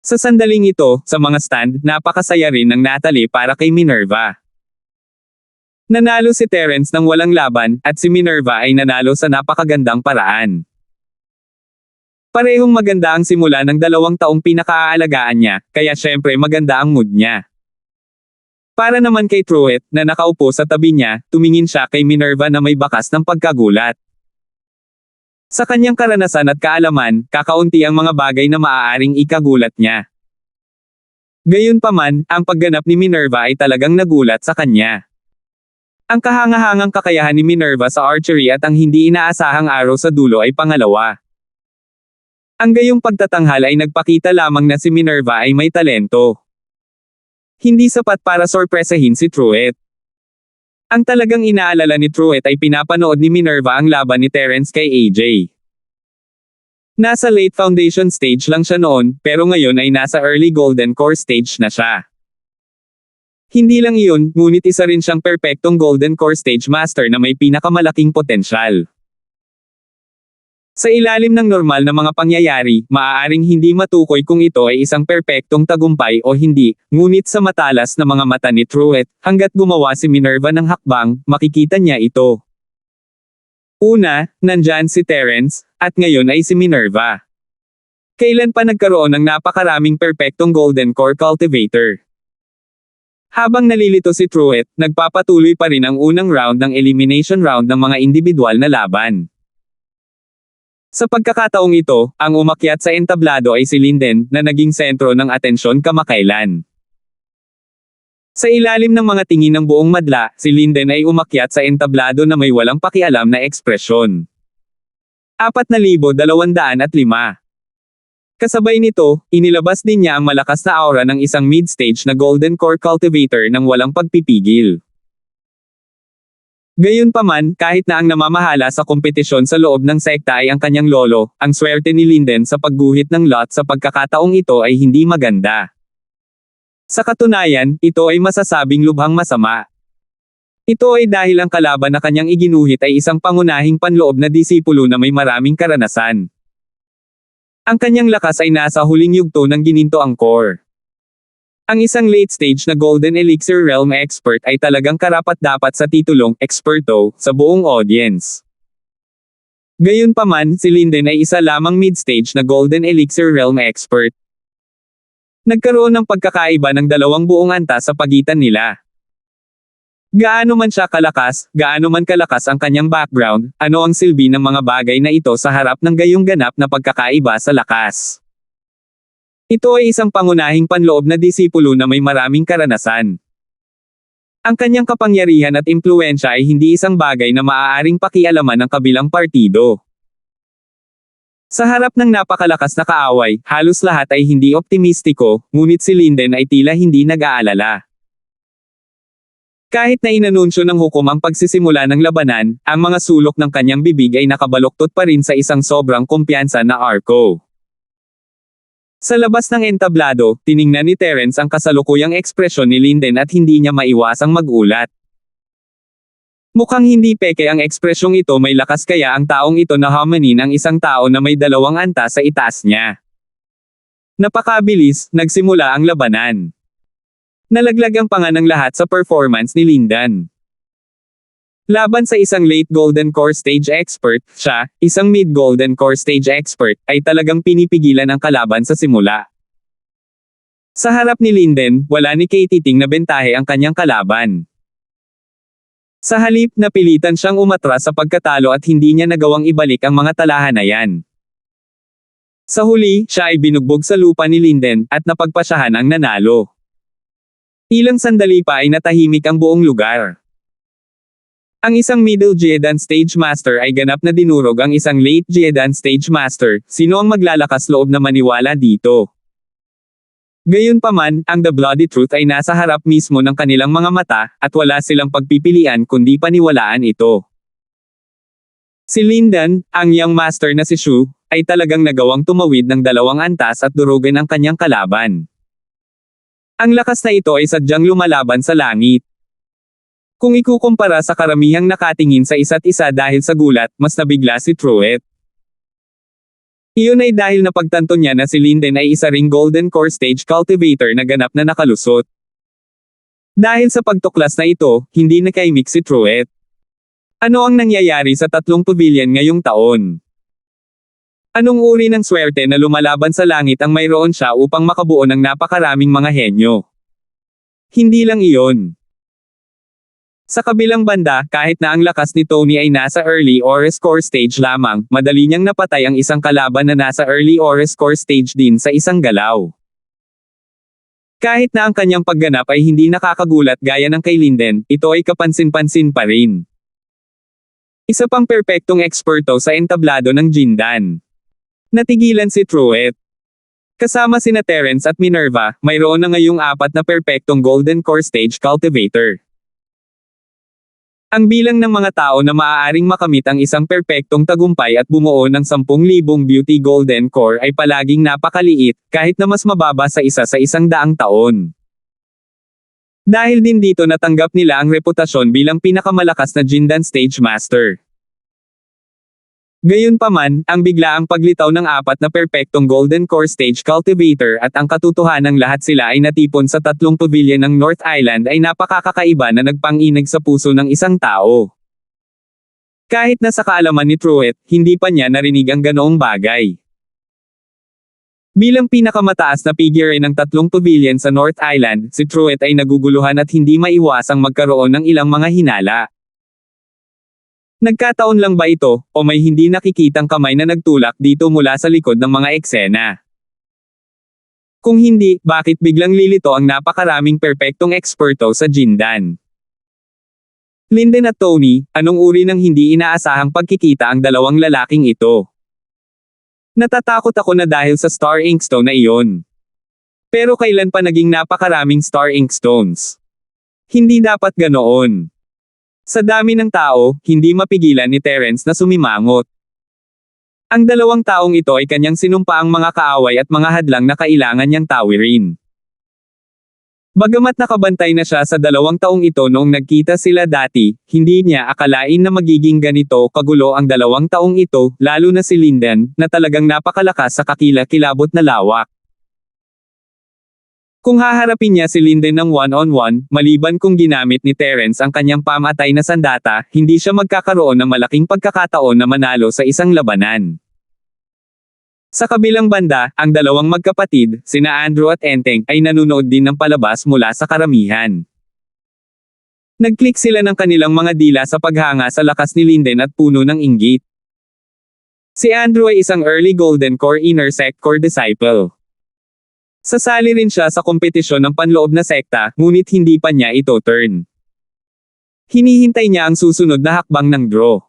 Sa sandaling ito, sa mga stand, napakasaya rin ng Natalie para kay Minerva. Nanalo si Terence ng walang laban, at si Minerva ay nanalo sa napakagandang paraan. Parehong maganda ang simula ng 2 taong pinakaaalagaan niya, kaya syempre maganda ang mood niya. Para naman kay Truett, na nakaupo sa tabi niya, tumingin siya kay Minerva na may bakas ng pagkagulat. Sa kanyang karanasan at kaalaman, kakaunti ang mga bagay na maaaring ikagulat niya. Gayunpaman, ang pagganap ni Minerva ay talagang nagulat sa kanya. Ang kahangahangang kakayahan ni Minerva sa archery at ang hindi inaasahang arrow sa dulo ay pangalawa. Ang gayong pagtatanghal ay nagpakita lamang na si Minerva ay may talento. Hindi sapat para sorpresahin si Truett. Ang talagang inaalala ni Truett ay pinapanood ni Minerva ang laban ni Terence kay AJ. Nasa late foundation stage lang siya noon, pero ngayon ay nasa early golden core stage na siya. Hindi lang iyon, ngunit isa rin siyang perpektong golden core stage master na may pinakamalaking potensyal. Sa ilalim ng normal na mga pangyayari, maaaring hindi matukoy kung ito ay isang perpektong tagumpay o hindi, ngunit sa matalas na mga mata ni Truett, hanggat gumawa si Minerva ng hakbang, makikita niya ito. Una, nandyan si Terence, at ngayon ay si Minerva. Kailan pa nagkaroon ng napakaraming perpektong golden core cultivator? Habang nalilito si Truett, nagpapatuloy pa rin ang unang round ng elimination round ng mga individual na laban. Sa pagkakataong ito, ang umakyat sa entablado ay si Linden, na naging sentro ng atensyon kamakailan. Sa ilalim ng mga tingin ng buong madla, si Linden ay umakyat sa entablado na may walang pakialam na ekspresyon. 4,205. Kasabay nito, inilabas din niya ang malakas na aura ng isang mid-stage na golden core cultivator ng walang pagpipigil. Gayunpaman, kahit na ang namamahala sa kompetisyon sa loob ng sekta ay ang kanyang lolo, ang swerte ni Linden sa pagguhit ng lot sa pagkakataong ito ay hindi maganda. Sa katunayan, ito ay masasabing lubhang masama. Ito ay dahil ang kalaban na kanyang iginuhit ay isang pangunahing panloob na disipulo na may maraming karanasan. Ang kanyang lakas ay nasa huling yugto ng gininto ang core. Ang isang late-stage na Golden Elixir Realm expert ay talagang karapat-dapat sa titulong eksperto sa buong audience. Gayunpaman, si Linden ay isa lamang mid-stage na Golden Elixir Realm expert. Nagkaroon ng pagkakaiba ng 2 buong antas sa pagitan nila. Gaano man siya kalakas, gaano man kalakas ang kanyang background, ano ang silbi ng mga bagay na ito sa harap ng gayong ganap na pagkakaiba sa lakas? Ito ay isang pangunahing panloob na disipulo na may maraming karanasan. Ang kanyang kapangyarihan at impluwensya ay hindi isang bagay na maaaring pakialaman ng kabilang partido. Sa harap ng napakalakas na kaaway, halos lahat ay hindi optimistiko, ngunit si Linden ay tila hindi nag-aalala. Kahit na inanunsyo ng hukom ang pagsisimula ng labanan, ang mga sulok ng kanyang bibig ay nakabaluktot pa rin sa isang sobrang kumpiyansa na arko. Sa labas ng entablado, tiningnan ni Terence ang kasalukuyang ekspresyon ni Linden at hindi niya maiwasang magulat. Mukhang hindi peke ang ekspresyong ito, may lakas kaya ang taong ito na hamanin ang isang tao na may 2 antas sa itaas niya. Napakabilis, nagsimula ang labanan. Nalaglag ang panga ng lahat sa performance ni Linden. Laban sa isang late golden core stage expert, siya, isang mid golden core stage expert, ay talagang pinipigilan ang kalaban sa simula. Sa harap ni Linden, wala ni Katie Ting na bentahe ang kanyang kalaban. Sa halip, napilitan siyang umatras sa pagkatalo at hindi niya nagawang ibalik ang mga talahanayan. Sa huli, siya ay binugbog sa lupa ni Linden, at napagpasyahan ang nanalo. Ilang sandali pa ay natahimik ang buong lugar. Ang isang middle Geodan stage master ay ganap na dinurog ang isang late Geodan stage master, sino ang maglalakas loob na maniwala dito? Gayunpaman, ang The Bloody Truth ay nasa harap mismo ng kanilang mga mata, at wala silang pagpipilian kundi paniwalaan ito. Si Linden, ang young master na si Shu, ay talagang nagawang tumawid ng 2 antas at durugan ang kanyang kalaban. Ang lakas na ito ay sadyang lumalaban sa langit. Kung ikukumpara sa karamihang nakatingin sa isa't isa dahil sa gulat, mas nabigla si Truett. Iyon ay dahil napagtanto niya na si Linden ay isa ring golden core stage cultivator na ganap na nakalusot. Dahil sa pagtuklas na ito, hindi nakaimik si Truett. Ano ang nangyayari sa 3 pavilion ngayong taon? Anong uri ng swerte na lumalaban sa langit ang mayroon siya upang makabuo ng napakaraming mga henyo? Hindi lang iyon. Sa kabilang banda, kahit na ang lakas ni Tony ay nasa early or score stage lamang, madali niyang napatay ang isang kalaban na nasa early or score stage din sa isang galaw. Kahit na ang kanyang pagganap ay hindi nakakagulat gaya ng kay Linden, ito ay kapansin-pansin pa rin. Isa pang perpektong eksperto sa entablado ng Jindan. Natigilan si Truett. Kasama sina Terence at Minerva, mayroon na ngayong 4 na perpektong Golden Core Stage Cultivator. Ang bilang ng mga tao na maaaring makamit ang isang perpektong tagumpay at bumuo ng 10,000 Beauty Golden Core ay palaging napakaliit, kahit na mas mababa sa 100 taon. Dahil din dito natanggap nila ang reputasyon bilang pinakamalakas na Jindan Stage Master. Gayunpaman, ang biglaang paglitaw ng 4 na perpektong Golden Core Stage Cultivator at ang katotohanang lahat sila ay natipon sa 3 pavilion ng North Island ay napakakakaiba na nagpanginig sa puso ng isang tao. Kahit na sa kaalaman ni Truett, hindi pa niya narinig ang ganoong bagay. Bilang pinakamataas na figure ng 3 pavilion sa North Island, si Truett ay naguguluhan at hindi maiwasang magkaroon ng ilang mga hinala. Nagkataon lang ba ito, o may hindi nakikitang kamay na nagtulak dito mula sa likod ng mga eksena? Kung hindi, bakit biglang lilito ang napakaraming perpektong eksperto sa Jindan? Linden at Tony, anong uri ng hindi inaasahang pagkikita ang dalawang lalaking ito? Natatakot ako na dahil sa Star Inkstone na iyon. Pero kailan pa naging napakaraming Star Inkstones? Hindi dapat ganoon. Sa dami ng tao, hindi mapigilan ni Terence na sumimangot. Ang dalawang taong ito ay kanyang sinumpaang mga kaaway at mga hadlang na kailangan niyang tawirin. Bagamat nakabantay na siya sa 2 taong ito noong nagkita sila dati, hindi niya akalain na magiging ganito kagulo ang 2 taong ito, lalo na si Linden, na talagang napakalakas sa kakilakilabot na lawak. Kung haharapin niya si Linden ng one-on-one, maliban kung ginamit ni Terence ang kanyang pamatay na sandata, hindi siya magkakaroon ng malaking pagkakataon na manalo sa isang labanan. Sa kabilang banda, ang dalawang magkapatid, sina Andrew at Enteng, ay nanunood din ng palabas mula sa karamihan. Nag-click sila ng kanilang mga dila sa paghanga sa lakas ni Linden at puno ng inggit. Si Andrew ay isang early Golden Core Inner Sect Core disciple. Sasali rin siya sa kompetisyon ng panloob na sekta, ngunit hindi pa niya ito turn. Hinihintay niya ang susunod na hakbang ng draw.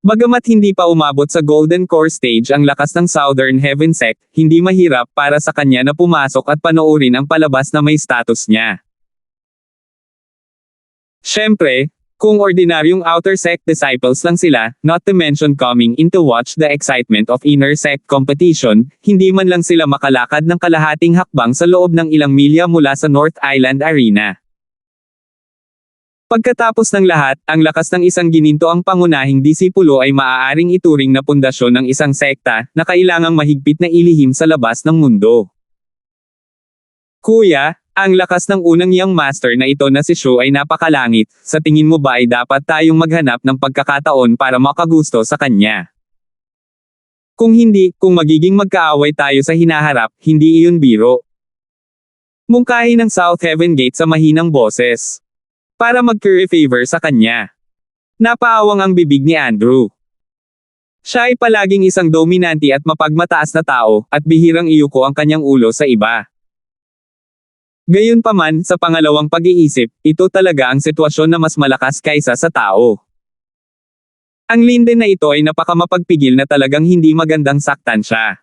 Bagamat hindi pa umabot sa Golden Core Stage ang lakas ng Southern Heaven Sect, hindi mahirap para sa kanya na pumasok at panoorin ang palabas na may status niya. Siyempre, kung ordinaryong outer sect disciples lang sila, not to mention coming in to watch the excitement of inner sect competition, hindi man lang sila makalakad ng kalahating hakbang sa loob ng ilang milya mula sa North Island Arena. Pagkatapos ng lahat, ang lakas ng isang gininto ang pangunahing disipulo ay maaaring ituring na pundasyon ng isang sekta, na kailangang mahigpit na ilihim sa labas ng mundo. Kuya, ang lakas ng unang young master na ito na si Shu ay napakalangit, sa tingin mo ba ay dapat tayong maghanap ng pagkakataon para makagusto sa kanya? Kung hindi, kung magiging magkaaway tayo sa hinaharap, hindi iyon biro. Mungkahi ng South Heaven Gate sa mahinang boses. Para mag-curry favor sa kanya. Napaawang ang bibig ni Andrew. Siya ay palaging isang dominante at mapagmataas na tao, at bihirang iyuko ang kanyang ulo sa iba. Gayunpaman, sa pangalawang pag-iisip, ito talaga ang sitwasyon na mas malakas kaysa sa tao. Ang Linden na ito ay napakamapagpigil na talagang hindi magandang saktan siya.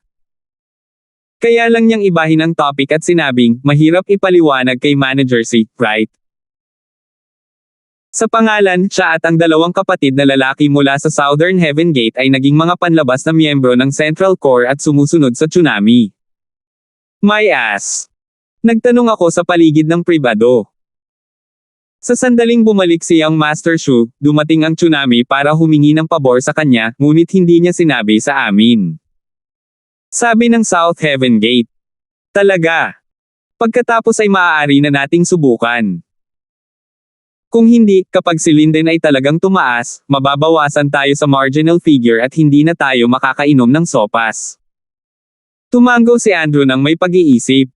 Kaya lang niyang ibahin ang topic at sinabing, mahirap ipaliwanag kay Manager si, right? Sa pangalan, siya at ang 2 kapatid na lalaki mula sa Southern Heaven Gate ay naging mga panlabas na miyembro ng Central Core at sumusunod sa tsunami. My ass! Nagtanong ako sa paligid ng pribado. Sa sandaling bumalik si Young Master Shu, dumating ang tsunami para humingi ng pabor sa kanya, ngunit hindi niya sinabi sa amin. Sabi ng South Heaven Gate. Talaga. Pagkatapos ay maaari na nating subukan. Kung hindi, kapag si Linden ay talagang tumaas, mababawasan tayo sa marginal figure at hindi na tayo makakainom ng sopas. Tumango si Andrew nang may pag-iisip.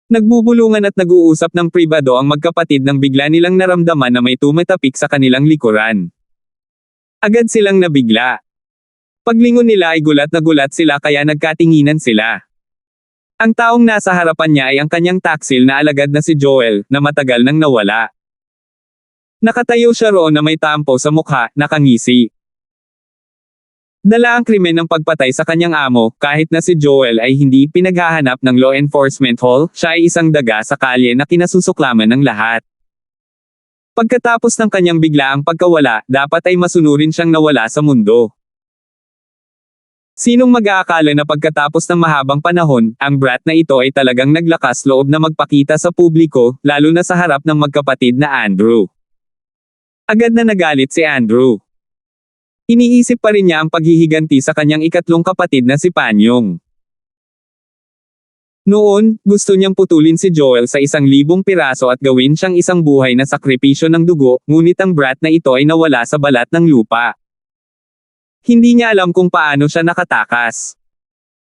Nagbubulungan at nag-uusap ng pribado ang magkapatid nang bigla nilang naramdaman na may tumatapik sa kanilang likuran. Agad silang nabigla. Paglingon nila ay gulat na gulat sila kaya nagkatinginan sila. Ang taong nasa harapan niya ay ang kanyang taksil na alagad na si Joel, na matagal nang nawala. Nakatayo siya roon na may tampo sa mukha, nakangisi. Dala ang krimen ng pagpatay sa kanyang amo, kahit na si Joel ay hindi pinaghahanap ng law enforcement hall, siya ay isang daga sa kalye na kinasusuklaman ng lahat. Pagkatapos ng kanyang biglaang pagkawala, dapat ay masunurin siyang nawala sa mundo. Sinong mag-aakala na pagkatapos ng mahabang panahon, ang brat na ito ay talagang naglakas loob na magpakita sa publiko, lalo na sa harap ng magkapatid na Andrew. Agad na nagalit si Andrew. Iniisip pa rin niya ang paghihiganti sa kanyang ikatlong kapatid na si Panyong. Noon, gusto niyang putulin si Joel sa 1,000 piraso at gawin siyang isang buhay na sakripisyo ng dugo, ngunit ang brat na ito ay nawala sa balat ng lupa. Hindi niya alam kung paano siya nakatakas.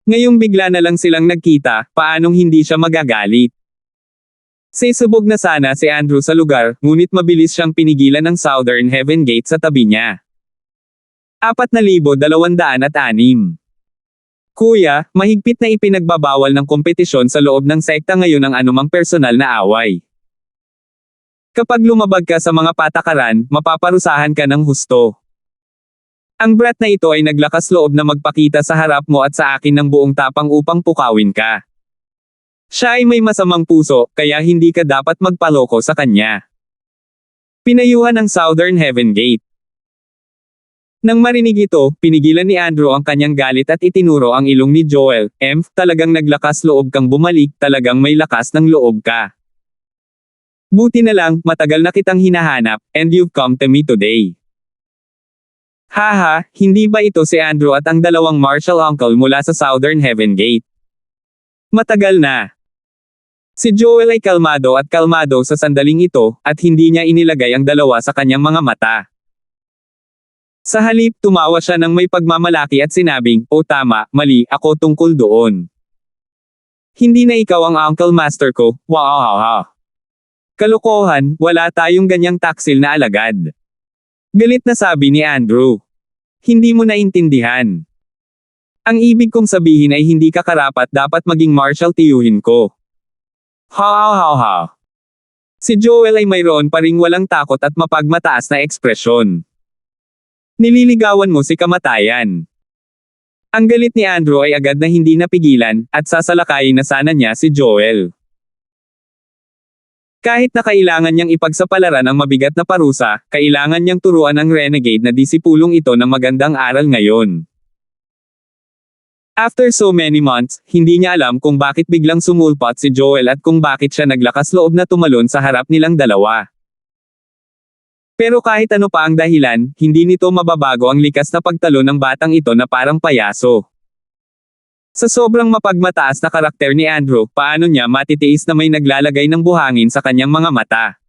Ngayong bigla na lang silang nagkita, paanong hindi siya magagalit. Sisubog na sana si Andrew sa lugar, ngunit mabilis siyang pinigilan ng Southern Heaven Gate sa tabi niya. 4,206. Kuya, mahigpit na ipinagbabawal ng kompetisyon sa loob ng sekta ngayon ang anumang personal na away. Kapag lumabag ka sa mga patakaran, mapaparusahan ka ng husto. Ang brat na ito ay naglakas loob na magpakita sa harap mo at sa akin ng buong tapang upang pukawin ka. Siya ay may masamang puso, kaya hindi ka dapat magpaloko sa kanya. Pinayuhan ng Southern Heaven Gate. Nang marinig ito, pinigilan ni Andrew ang kanyang galit at itinuro ang ilong ni Joel. Talagang naglakas loob kang bumalik, talagang may lakas ng loob ka. Buti na lang, matagal na kitang hinahanap, and you've come to me today. Haha, hindi ba ito si Andrew at ang dalawang martial uncle mula sa Southern Heaven Gate? Matagal na. Si Joel ay kalmado at kalmado sa sandaling ito, at hindi niya inilagay ang dalawa sa kanyang mga mata. Sa halip, tumawa siya ng may pagmamalaki at sinabing, "Oh tama, mali, ako tungkol doon. Hindi na ikaw ang uncle master ko, wow. Kalokohan, wala tayong ganyang taksil na alagad." Galit na sabi ni Andrew. "Hindi mo naintindihan. Ang ibig kong sabihin ay hindi ka karapat dapat maging martial tiyuhin ko." Ha. Si Joel ay mayroon pa ring walang takot at mapagmataas na ekspresyon. Nililigawan mo si kamatayan. Ang galit ni Andrew ay agad na hindi napigilan, at sasalakayin na sana niya si Joel. Kahit na kailangan niyang ipagsapalaran ang mabigat na parusa, kailangan niyang turuan ang renegade na disipulong ito ng magandang aral ngayon. After so many months, hindi niya alam kung bakit biglang sumulpot si Joel at kung bakit siya naglakas loob na tumalon sa harap nilang dalawa. Pero kahit ano pa ang dahilan, hindi nito mababago ang likas na pagtalo ng batang ito na parang payaso. Sa sobrang mapagmataas na karakter ni Andrew, paano niya matitiis na may naglalagay ng buhangin sa kanyang mga mata?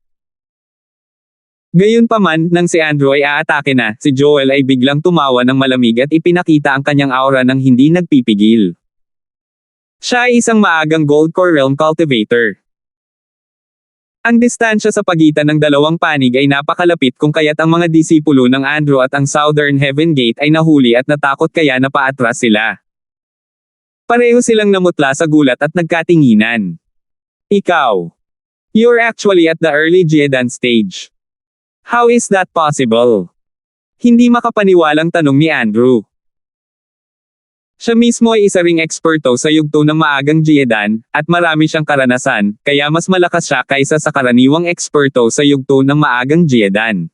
Gayunpaman, nang si Andrew ay aatake na, si Joel ay biglang tumawa ng malamig at ipinakita ang kanyang aura ng hindi nagpipigil. Siya ay isang maagang Gold Core Realm Cultivator. Ang distansya sa pagitan ng dalawang panig ay napakalapit kung kaya't ang mga disipulo ng Andrew at ang Southern Heaven Gate ay nahuli at natakot kaya napaatras sila. Pareho silang namutla sa gulat at nagkatinginan. Ikaw. You're actually at the early Jiedan stage. How is that possible? Hindi makapaniwalang tanong ni Andrew. Siya mismo ay isa ring eksperto sa yugto ng maagang Jiedan, at marami siyang karanasan, kaya mas malakas siya kaysa sa karaniwang eksperto sa yugto ng maagang Jiedan.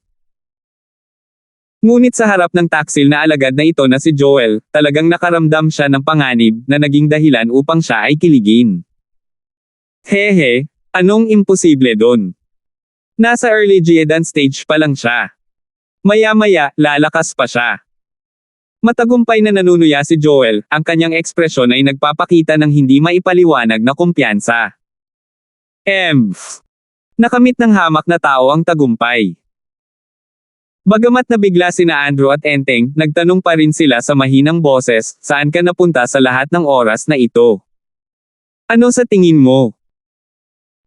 Ngunit sa harap ng taksil na alagad na ito na si Joel, talagang nakaramdam siya ng panganib na naging dahilan upang siya ay kiligin. Hehe, anong imposible doon? Nasa early Jiedan stage pa lang siya. Maya-maya, lalakas pa siya. Matagumpay na nanunuya si Joel, ang kanyang ekspresyon ay nagpapakita ng hindi maipaliwanag na kumpiyansa. Nakamit ng hamak na tao ang tagumpay. Bagamat nabigla sina Andrew at Enteng, nagtanong pa rin sila sa mahinang boses, saan ka napunta sa lahat ng oras na ito? Ano sa tingin mo?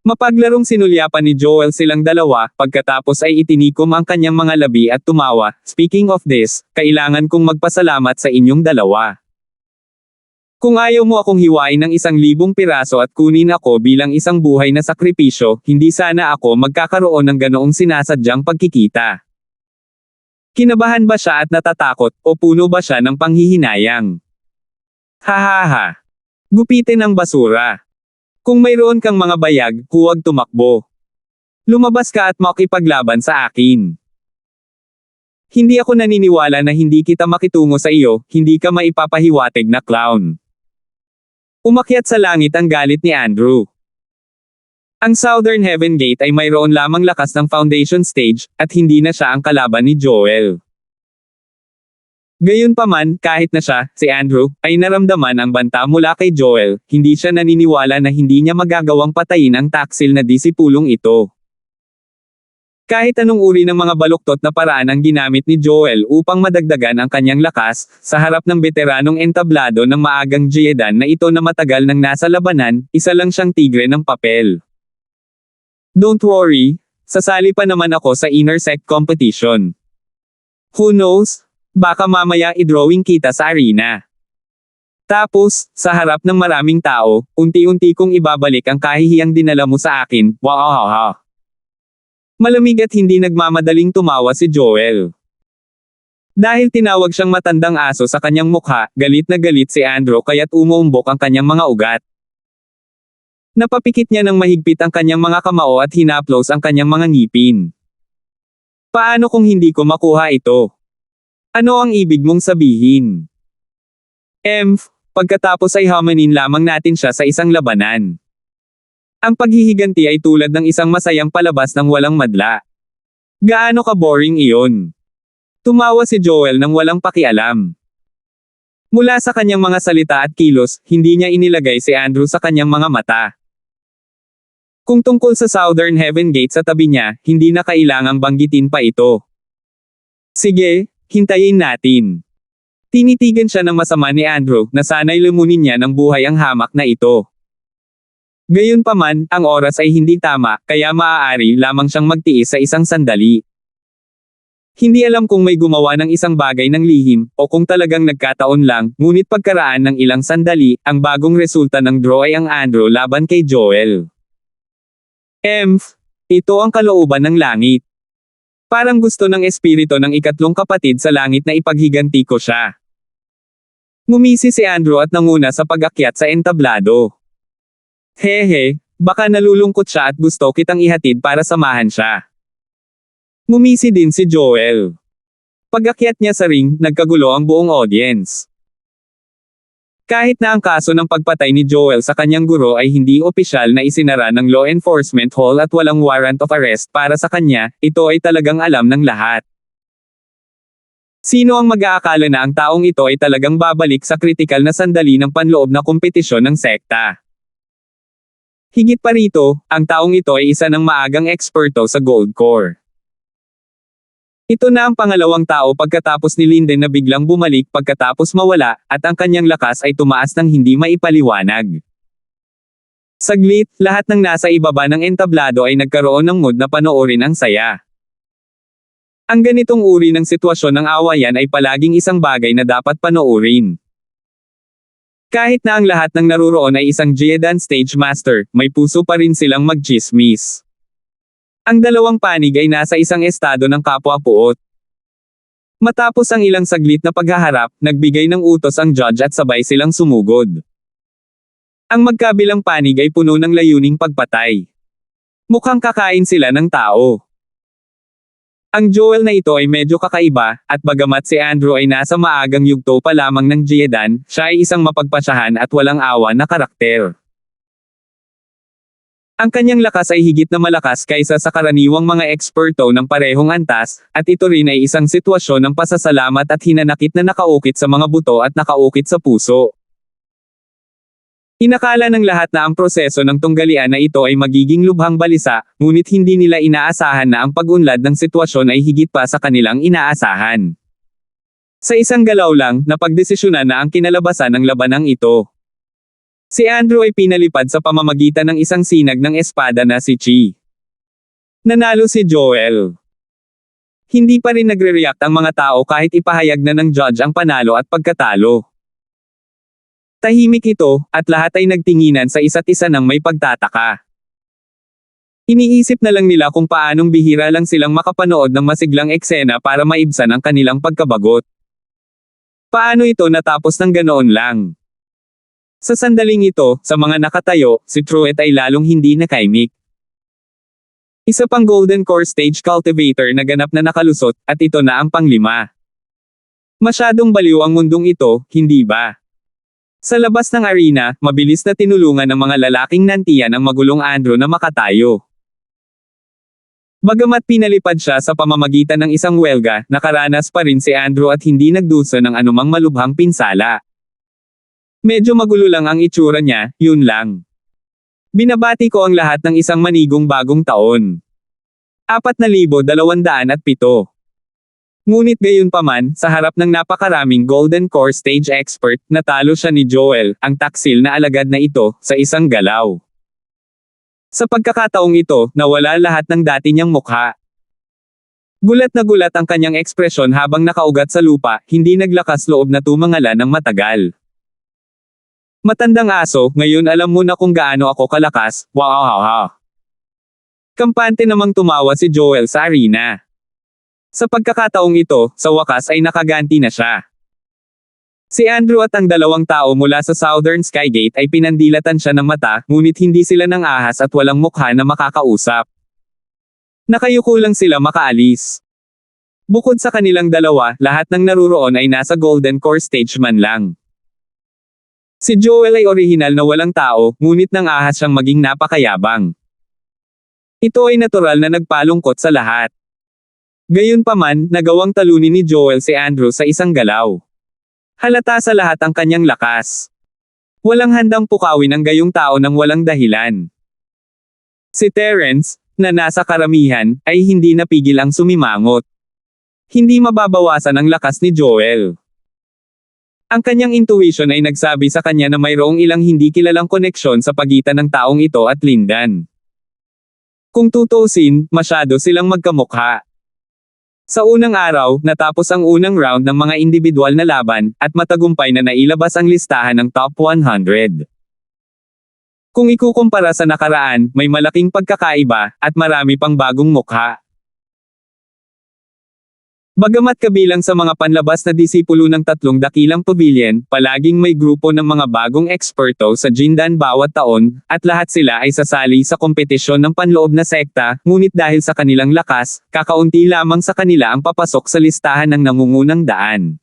Mapaglarong sinulyapan ni Joel silang dalawa, pagkatapos ay itinikom ang kanyang mga labi at tumawa. Speaking of this, kailangan kong magpasalamat sa inyong dalawa. Kung ayaw mo akong hiwain ng 1,000 piraso at kunin ako bilang isang buhay na sakripisyo, hindi sana ako magkakaroon ng ganoong sinasadyang pagkikita. Kinabahan ba siya at natatakot, o puno ba siya ng panghihinayang? Hahaha. Gupitin ang basura. Kung mayroon kang mga bayag, huwag tumakbo. Lumabas ka at makipaglaban sa akin. Hindi ako naniniwala na hindi kita makitungo sa iyo, hindi ka maipapahiwatig na clown. Umakyat sa langit ang galit ni Andrew. Ang Southern Heaven Gate ay mayroon lamang lakas ng foundation stage, at hindi na siya ang kalaban ni Joel. Gayunpaman, kahit na siya, si Andrew, ay naramdaman ang banta mula kay Joel, hindi siya naniniwala na hindi niya magagawang patayin ang taksil na disipulong ito. Kahit anong uri ng mga baluktot na paraan ang ginamit ni Joel upang madagdagan ang kanyang lakas, sa harap ng veteranong entablado ng maagang Jiedan na ito na matagal nang nasa labanan, isa lang siyang tigre ng papel. Don't worry, sasali pa naman ako sa inner sect competition. Who knows? Baka mamaya i-drawing kita sa arena. Tapos, sa harap ng maraming tao, unti-unti kong ibabalik ang kahihiyang dinala mo sa akin, wahahaha. Malamig at hindi nagmamadaling tumawa si Joel. Dahil tinawag siyang matandang aso sa kanyang mukha, galit na galit si Andrew kaya't umuumbok ang kanyang mga ugat. Napapikit niya ng mahigpit ang kanyang mga kamao at hinaplos ang kanyang mga ngipin. Paano kung hindi ko makuha ito? Ano ang ibig mong sabihin? Pagkatapos ay hamanin lamang natin siya sa isang labanan. Ang paghihiganti ay tulad ng isang masayang palabas ng walang madla. Gaano ka boring iyon? Tumawa si Joel nang walang pakialam. Mula sa kanyang mga salita at kilos, hindi niya inilagay si Andrew sa kanyang mga mata. Kung tungkol sa Southern Heaven Gate sa tabi niya, hindi na kailangang banggitin pa ito. Sige, hintayin natin. Tinitigan siya ng masama ni Andrew na sana'y lumunin niya ng buhay ang hamak na ito. Gayunpaman, ang oras ay hindi tama, kaya maaari lamang siyang magtiis sa isang sandali. Hindi alam kung may gumawa ng isang bagay ng lihim, o kung talagang nagkataon lang, ngunit pagkaraan ng ilang sandali, ang bagong resulta ng draw ay ang Andrew laban kay Joel. Ito ang kalooban ng langit. Parang gusto ng espiritu ng ikatlong kapatid sa langit na ipaghiganti ko siya. Ngumisi si Andrew at nanguna sa pag-akyat sa entablado. Hehe, baka nalulungkot siya at gusto kitang ihatid para samahan siya. Ngumisi din si Joel. Pag-akyat niya sa ring, nagkagulo ang buong audience. Kahit na ang kaso ng pagpatay ni Joel sa kanyang guro ay hindi opisyal na isinara ng law enforcement hall at walang warrant of arrest para sa kanya, ito ay talagang alam ng lahat. Sino ang mag-aakala na ang taong ito ay talagang babalik sa kritikal na sandali ng panloob na kompetisyon ng sekta? Higit pa rito, ang taong ito ay isa ng maagang eksperto sa Gold Core. Ito na ang pangalawang tao pagkatapos ni Linden na biglang bumalik pagkatapos mawala, at ang kanyang lakas ay tumaas ng hindi maipaliwanag. Saglit, lahat ng nasa ibaba ng entablado ay nagkaroon ng mood na panoorin ang saya. Ang ganitong uri ng sitwasyon ng awayan ay palaging isang bagay na dapat panoorin. Kahit na ang lahat ng naruroon ay isang Jiedan stage master, may puso pa rin silang magchismis. Ang dalawang panig ay nasa isang estado ng kapwa-puot. Matapos ang ilang saglit na paghaharap, nagbigay ng utos ang judge at sabay silang sumugod. Ang magkabilang panig ay puno ng layuning pagpatay. Mukhang kakain sila ng tao. Ang Joel na ito ay medyo kakaiba, at bagamat si Andrew ay nasa maagang yugto pa lamang ng Jiedan, siya ay isang mapagpasyahan at walang awa na karakter. Ang kanyang lakas ay higit na malakas kaysa sa karaniwang mga eksperto ng parehong antas, at ito rin ay isang sitwasyon ng pasasalamat at hinanakit na nakaukit sa mga buto at nakaukit sa puso. Inakala ng lahat na ang proseso ng tunggalian na ito ay magiging lubhang balisa, ngunit hindi nila inaasahan na ang pag-unlad ng sitwasyon ay higit pa sa kanilang inaasahan. Sa isang galaw lang, napagdesisyonan na ang kinalabasan ng labanang ito. Si Andrew ay pinalipad sa pamamagitan ng isang sinag ng espada na si Chi. Nanalo si Joel. Hindi pa rin nagre-react ang mga tao kahit ipahayag na ng judge ang panalo at pagkatalo. Tahimik ito, at lahat ay nagtinginan sa isa't isa ng may pagtataka. Iniisip na lang nila kung paanong bihira lang silang makapanood ng masiglang eksena para maibsan ang kanilang pagkabagot. Paano ito natapos ng ganoon lang? Sa sandaling ito, sa mga nakatayo, si Truett ay lalong hindi nakaimik. Isa pang Golden Core Stage Cultivator na ganap na nakalusot, at ito na ang panglima. Masyadong baliw ang mundong ito, hindi ba? Sa labas ng arena, mabilis na tinulungan ng mga lalaking nantiyan ang magulong Andrew na makatayo. Bagamat pinalipad siya sa pamamagitan ng isang welga, nakaranas pa rin si Andrew at hindi nagdusa ng anumang malubhang pinsala. Medyo magulo lang ang itsura niya, yun lang. Binabati ko ang lahat ng isang manigong bagong taon. 4,207. Ngunit gayunpaman, sa harap ng napakaraming Golden Core Stage expert, natalo siya ni Joel, ang taksil na alagad na ito, sa isang galaw. Sa pagkakataong ito, nawala lahat ng dati niyang mukha. Gulat na gulat ang kanyang ekspresyon habang nakaugat sa lupa, hindi naglakas loob na tumangalan ng matagal. Matandang aso, ngayon alam mo na kung gaano ako kalakas, wow. Kampante namang tumawa si Joel sa arena. Sa pagkakataong ito, sa wakas ay nakaganti na siya. Si Andrew at ang dalawang tao mula sa Southern Skygate ay pinandilatan siya ng mata, ngunit hindi sila nang ahas at walang mukha na makakausap. Nakayuko lang sila makaalis. Bukod sa kanilang dalawa, lahat ng naruroon ay nasa Golden Core Stage man lang. Si Joel ay orihinal na walang tao, ngunit nang ahas siyang maging napakayabang. Ito ay natural na nagpalungkot sa lahat. Gayunpaman, nagawang talunin ni Joel si Andrew sa isang galaw. Halata sa lahat ang kanyang lakas. Walang handang pukawin ang gayong tao nang walang dahilan. Si Terrence, na nasa karamihan, ay hindi napigil ang sumimangot. Hindi mababawasan ang lakas ni Joel. Ang kanyang intuition ay nagsabi sa kanya na mayroong ilang hindi kilalang koneksyon sa pagitan ng taong ito at Lindan. Kung tutuusin, masyado silang magkamukha. Sa unang araw, natapos ang unang round ng mga individual na laban, at matagumpay na nailabas ang listahan ng top 100. Kung ikukumpara sa nakaraan, may malaking pagkakaiba, at marami pang bagong mukha. Bagamat kabilang sa mga panlabas na disipulo ng tatlong dakilang pavilion, palaging may grupo ng mga bagong eksperto sa Jindan bawat taon, at lahat sila ay sasali sa kompetisyon ng panloob na sekta, ngunit dahil sa kanilang lakas, kakaunti lamang sa kanila ang papasok sa listahan ng nangungunang daan.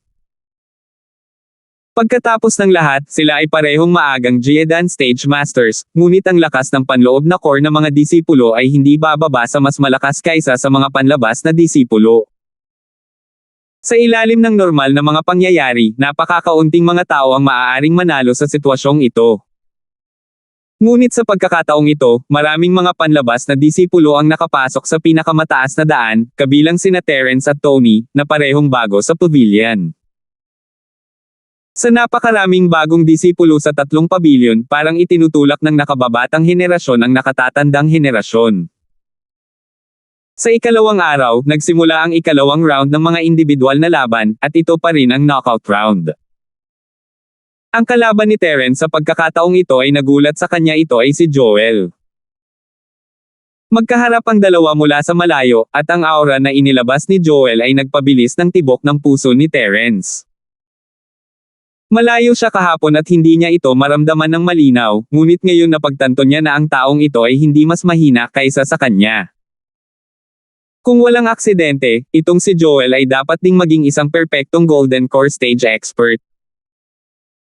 Pagkatapos ng lahat, sila ay parehong maagang Jiedan Stage Masters, ngunit ang lakas ng panloob na core ng mga disipulo ay hindi bababa sa mas malakas kaysa sa mga panlabas na disipulo. Sa ilalim ng normal na mga pangyayari, napakakaunting mga tao ang maaaring manalo sa sitwasyong ito. Ngunit sa pagkakataong ito, maraming mga panlabas na disipulo ang nakapasok sa pinakamataas na daan, kabilang sina Terrence at Tony, na parehong bago sa pavilion. Sa napakaraming bagong disipulo sa tatlong pavilion, parang itinutulak ng nakababatang henerasyon ang nakatatandang henerasyon. Sa ikalawang araw, nagsimula ang ikalawang round ng mga individual na laban, at ito pa rin ang knockout round. Ang kalaban ni Terrence sa pagkakataong ito ay nagulat sa kanya ito ay si Joel. Magkaharap ang dalawa mula sa malayo, at ang aura na inilabas ni Joel ay nagpabilis ng tibok ng puso ni Terrence. Malayo siya kahapon at hindi niya ito maramdaman ng malinaw, ngunit ngayon napagtanto niya na ang taong ito ay hindi mas mahina kaysa sa kanya. Kung walang aksidente, itong si Joel ay dapat ding maging isang perpektong Golden Core Stage expert.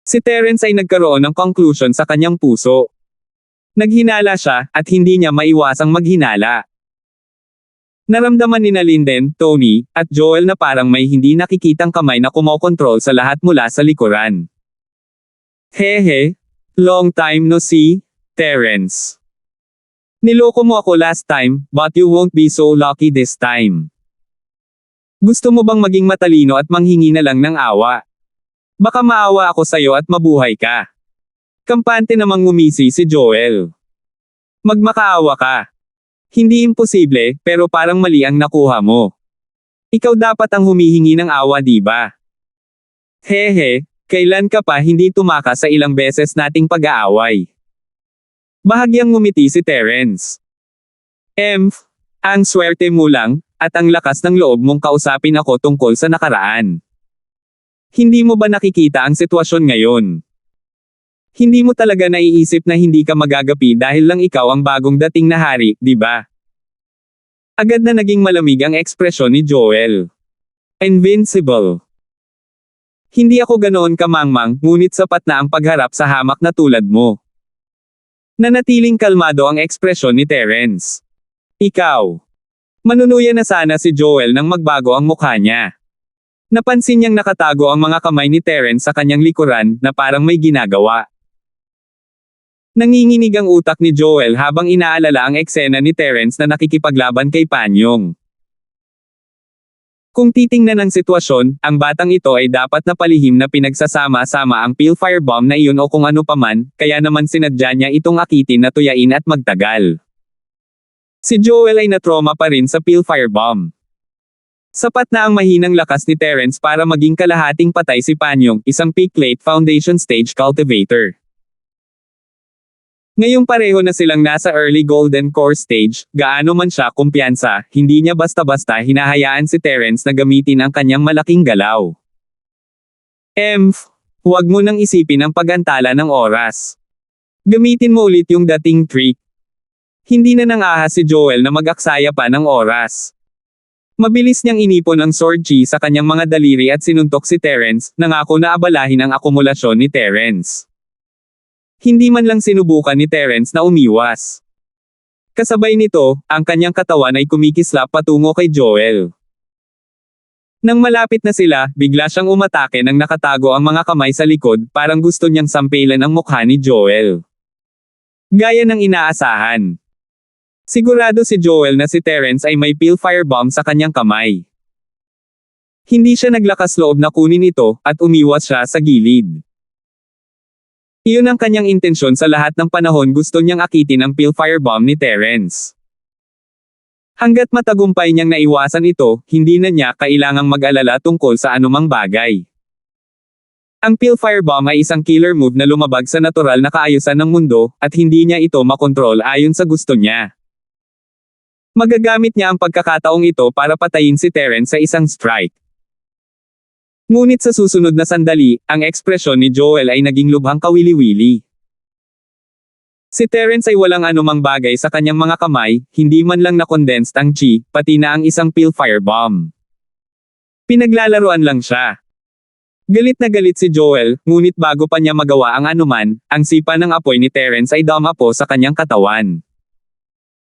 Si Terrence ay nagkaroon ng conclusion sa kanyang puso. Naghinala siya, at hindi niya maiwasang maghinala. Naramdaman ni Linden, Tony, at Joel na parang may hindi nakikitang kamay na kumokontrol sa lahat mula sa likuran. Hehe, Long time no see, Terence. Niloko mo ako last time, but you won't be so lucky this time. Gusto mo bang maging matalino at manghingi na lang ng awa? Baka maawa ako sa'yo at mabuhay ka. Kampante namang ngumisi si Joel. Magmakaawa ka. Hindi imposible, pero parang mali ang nakuha mo. Ikaw dapat ang humihingi ng awa, di ba? Hehe, kailan ka pa hindi tumakas sa ilang beses nating pag-aaway? Bahagyang ngumiti si Terence. Ang swerte mo lang, at ang lakas ng loob mong kausapin ako tungkol sa nakaraan. Hindi mo ba nakikita ang sitwasyon ngayon? Hindi mo talaga naiisip na hindi ka magagapi dahil lang ikaw ang bagong dating na hari, di ba? Agad na naging malamig ang ekspresyon ni Joel. Invincible. Hindi ako ganoon kamangmang, ngunit sapat na ang pagharap sa hamak na tulad mo. Nanatiling kalmado ang ekspresyon ni Terence. Ikaw. Manunuya na sana si Joel nang magbago ang mukha niya. Napansin niyang nakatago ang mga kamay ni Terence sa kanyang likuran na parang may ginagawa. Nanginginig ang utak ni Joel habang inaalala ang eksena ni Terence na nakikipaglaban kay Panyong. Kung titingnan ang sitwasyon, ang batang ito ay dapat na palihim na pinagsasama-sama ang peel firebomb na iyon o kung ano paman, kaya naman sinadya niya itong akitin na tuyain at magtagal. Si Joel ay natroma pa rin sa peel firebomb. Sapat na ang mahinang lakas ni Terence para maging kalahating patay si Panyong, isang peak late foundation stage cultivator. Ngayong pareho na silang nasa early golden core stage, gaano man siya kumpiyansa, hindi niya basta-basta hinahayaan si Terence na gamitin ang kanyang malaking galaw. Huwag mo nang isipin ang pag-antala ng oras. Gamitin mo ulit yung dating trick. Hindi na nang-ahas si Joel na mag-aksaya pa ng oras. Mabilis niyang inipon ang sword chi sa kanyang mga daliri at sinuntok si Terence, nangako na abalahin ang akumulasyon ni Terence. Hindi man lang sinubukan ni Terence na umiwas. Kasabay nito, ang kanyang katawan ay kumikislap patungo kay Joel. Nang malapit na sila, bigla siyang umatake nang nakatago ang mga kamay sa likod, parang gusto niyang sampilan ang mukha ni Joel. Gaya ng inaasahan. Sigurado si Joel na si Terence ay may peel firebomb sa kanyang kamay. Hindi siya naglakas loob na kunin ito, at umiwas siya sa gilid. Iyon ang kanyang intensyon sa lahat ng panahon, gusto niyang akitin ang peel firebomb ni Terence. Hanggat matagumpay niyang naiwasan ito, hindi na niya kailangang mag-alala tungkol sa anumang bagay. Ang peel firebomb ay isang killer move na lumabag sa natural na kaayusan ng mundo, at hindi niya ito makontrol ayon sa gusto niya. Magagamit niya ang pagkakataong ito para patayin si Terence sa isang strike. Ngunit sa susunod na sandali, ang ekspresyon ni Joel ay naging lubhang kawili-wili. Si Terence ay walang anumang bagay sa kanyang mga kamay, hindi man lang na-condensed ang chi, pati na ang isang peel firebomb. Pinaglalaruan lang siya. Galit na galit si Joel, ngunit bago pa niya magawa ang anuman, ang sipa ng apoy ni Terence ay dumapo sa kanyang katawan.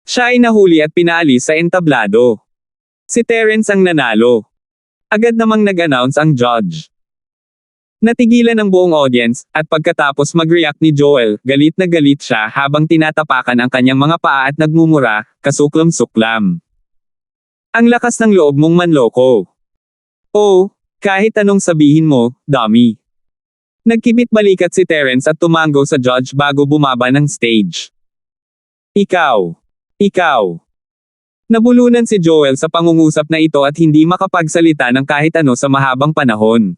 Siya ay nahuli at pinaalis sa entablado. Si Terence ang nanalo. Agad namang nag-announce ang judge. Natigilan ang buong audience, at pagkatapos mag-react ni Joel, galit na galit siya habang tinatapakan ang kanyang mga paa at nagmumura, kasuklam-suklam. Ang lakas ng loob mong manloko. Oh, kahit anong sabihin mo, dummy. Nagkibit balikat si Terence at tumango sa judge bago bumaba ng stage. Ikaw. Nabulunan si Joel sa pangungusap na ito at hindi makapagsalita ng kahit ano sa mahabang panahon.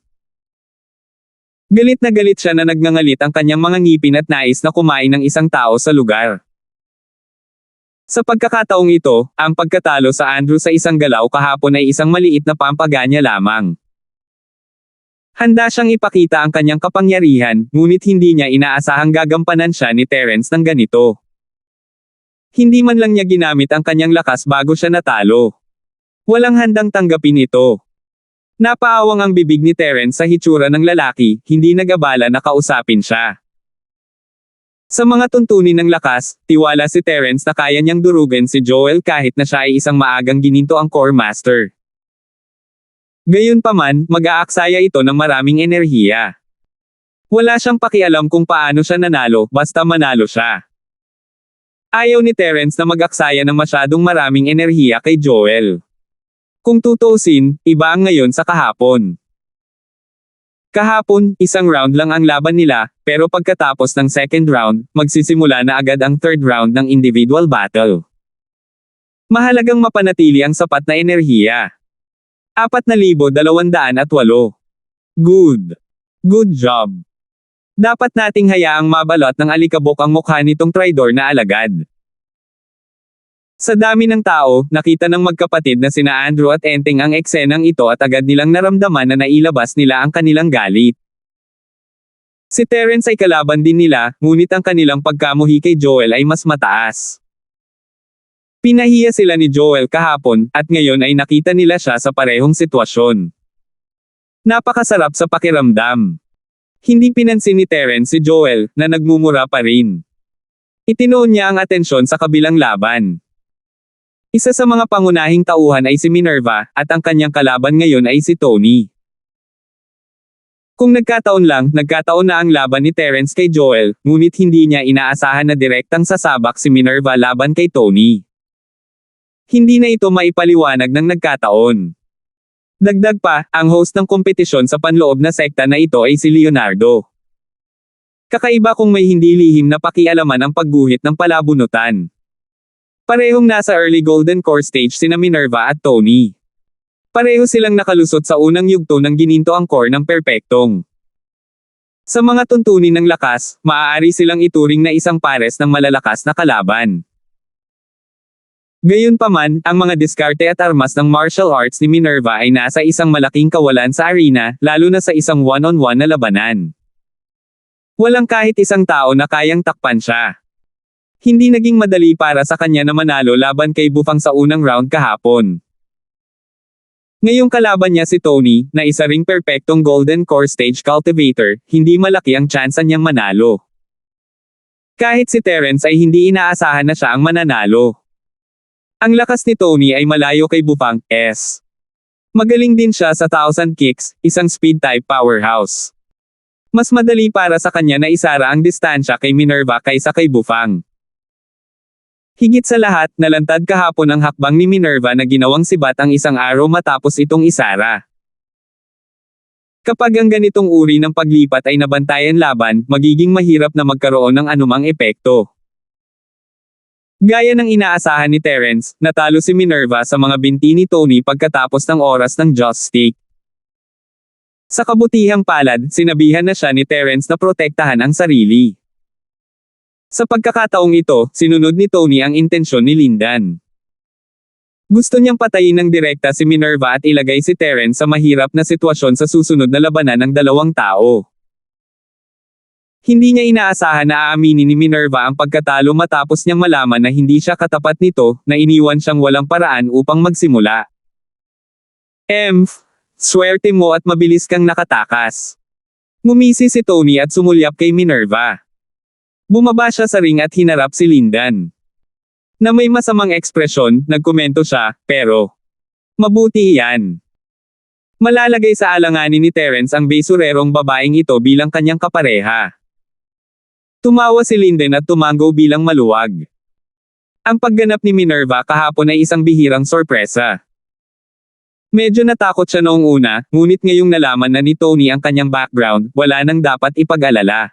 Galit na galit siya na nagngangalit ang kanyang mga ngipin at nais na kumain ng isang tao sa lugar. Sa pagkakataong ito, ang pagkatalo sa Andrew sa isang galaw kahapon ay isang maliit na pampaganya lamang. Handa siyang ipakita ang kanyang kapangyarihan, ngunit hindi niya inaasahang gagampanan siya ni Terence ng ganito. Hindi man lang niya ginamit ang kanyang lakas bago siya natalo. Walang handang tanggapin ito. Napaawang ang bibig ni Terence sa hitsura ng lalaki, hindi nag-abala na kausapin siya. Sa mga tuntunin ng lakas, tiwala si Terence na kaya niyang durugin si Joel kahit na siya ay isang maagang gininto ang core master. Gayunpaman, mag-aaksaya ito ng maraming enerhiya. Wala siyang pakialam kung paano siya nanalo, basta manalo siya. Ayaw ni Terence na mag-aksaya ng masyadong maraming enerhiya kay Joel. Kung tutuusin, iba ang ngayon sa kahapon. Kahapon, isang round lang ang laban nila, pero pagkatapos ng second round, magsisimula na agad ang third round ng individual battle. Mahalagang mapanatili ang sapat na enerhiya. 4,208. Good. Good job. Dapat nating hayaang mabalot ng alikabok ang mukha nitong traidor na alagad. Sa dami ng tao, nakita ng magkapatid na sina Andrew at Enteng ang eksenang ito at agad nilang naramdaman na nailabas nila ang kanilang galit. Si Terence ay kalaban din nila, ngunit ang kanilang pagkamuhi kay Joel ay mas mataas. Pinahiya sila ni Joel kahapon, at ngayon ay nakita nila siya sa parehong sitwasyon. Napakasarap sa pakiramdam. Hindi pinansin ni Terence si Joel, na nagmumura pa rin. Itinoon niya ang atensyon sa kabilang laban. Isa sa mga pangunahing tauhan ay si Minerva, at ang kanyang kalaban ngayon ay si Tony. Kung nagkataon na ang laban ni Terence kay Joel, ngunit hindi niya inaasahan na direktang sasabak si Minerva laban kay Tony. Hindi na ito maipaliwanag ng nagkataon. Dagdag pa, ang host ng kompetisyon sa panloob na sekta na ito ay si Leonardo. Kakaiba kung may hindi lihim na pakialaman ang pagguhit ng palabunutan. Parehong nasa early Golden Core stage sina Minerva at Tony. Pareho silang nakalusot sa unang yugto ng gininto ang core ng perpektong. Sa mga tuntunin ng lakas, maaari silang ituring na isang pares ng malalakas na kalaban. Gayunpaman, ang mga diskarte at armas ng martial arts ni Minerva ay nasa isang malaking kawalan sa arena, lalo na sa isang one-on-one na labanan. Walang kahit isang tao na kayang takpan siya. Hindi naging madali para sa kanya na manalo laban kay Bufang sa unang round kahapon. Ngayong kalaban niya si Tony, na isa ring perpektong Golden Core Stage Cultivator, hindi malaki ang tsansa niyang manalo. Kahit si Terence ay hindi inaasahan na siya ang mananalo. Ang lakas ni Tony ay malayo kay Bufang, S. Magaling din siya sa 1,000 kicks, isang speed-type powerhouse. Mas madali para sa kanya na isara ang distansya kay Minerva kaysa kay Bufang. Higit sa lahat, nalantad kahapon ang hakbang ni Minerva na ginawang sibat ang isang araw matapos itong isara. Kapag ang ganitong uri ng paglipat ay nabantayan laban, magiging mahirap na magkaroon ng anumang epekto. Gaya ng inaasahan ni Terence, natalo si Minerva sa mga binti ni Tony pagkatapos ng oras ng joystick. Sa kabutihang palad, sinabihan na siya ni Terence na protektahan ang sarili. Sa pagkakataong ito, sinunod ni Tony ang intensyon ni Lindan. Gusto niyang patayin ng direkta si Minerva at ilagay si Terence sa mahirap na sitwasyon sa susunod na labanan ng dalawang tao. Hindi niya inaasahan na aaminin ni Minerva ang pagkatalo matapos niyang malaman na hindi siya katapat nito, na iniwan siyang walang paraan upang magsimula. Swerte mo at mabilis kang nakatakas. Ngumisi si Tony at sumulyap kay Minerva. Bumaba siya sa ring at hinarap si Lindan. Na may masamang ekspresyon, nagkomento siya, pero mabuti iyan. Malalagay sa alanganin ni Terence ang besurerong babaeng ito bilang kanyang kapareha. Tumawa si Lindan at tumango bilang maluwag. Ang pagganap ni Minerva kahapon ay isang bihirang sorpresa. Medyo natakot siya noong una, ngunit ngayong nalaman na ni Tony ang kanyang background, wala nang dapat ipag-alala.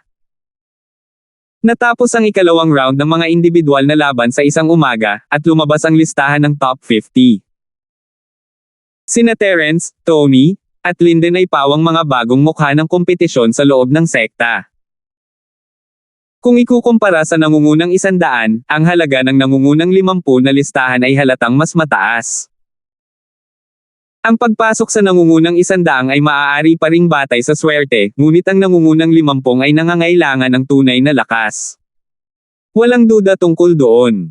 Natapos ang ikalawang round ng mga individual na laban sa isang umaga, at lumabas ang listahan ng top 50. Sina Terence, Tony, at Lindan ay pawang mga bagong mukha ng kompetisyon sa loob ng sekta. Kung ikukumpara sa nangungunang 100, ang halaga ng nangungunang 50 na listahan ay halatang mas mataas. Ang pagpasok sa nangungunang 100 ay maaari pa ring batay sa swerte, ngunit ang nangungunang 50 ay nangangailangan ng tunay na lakas. Walang duda tungkol doon.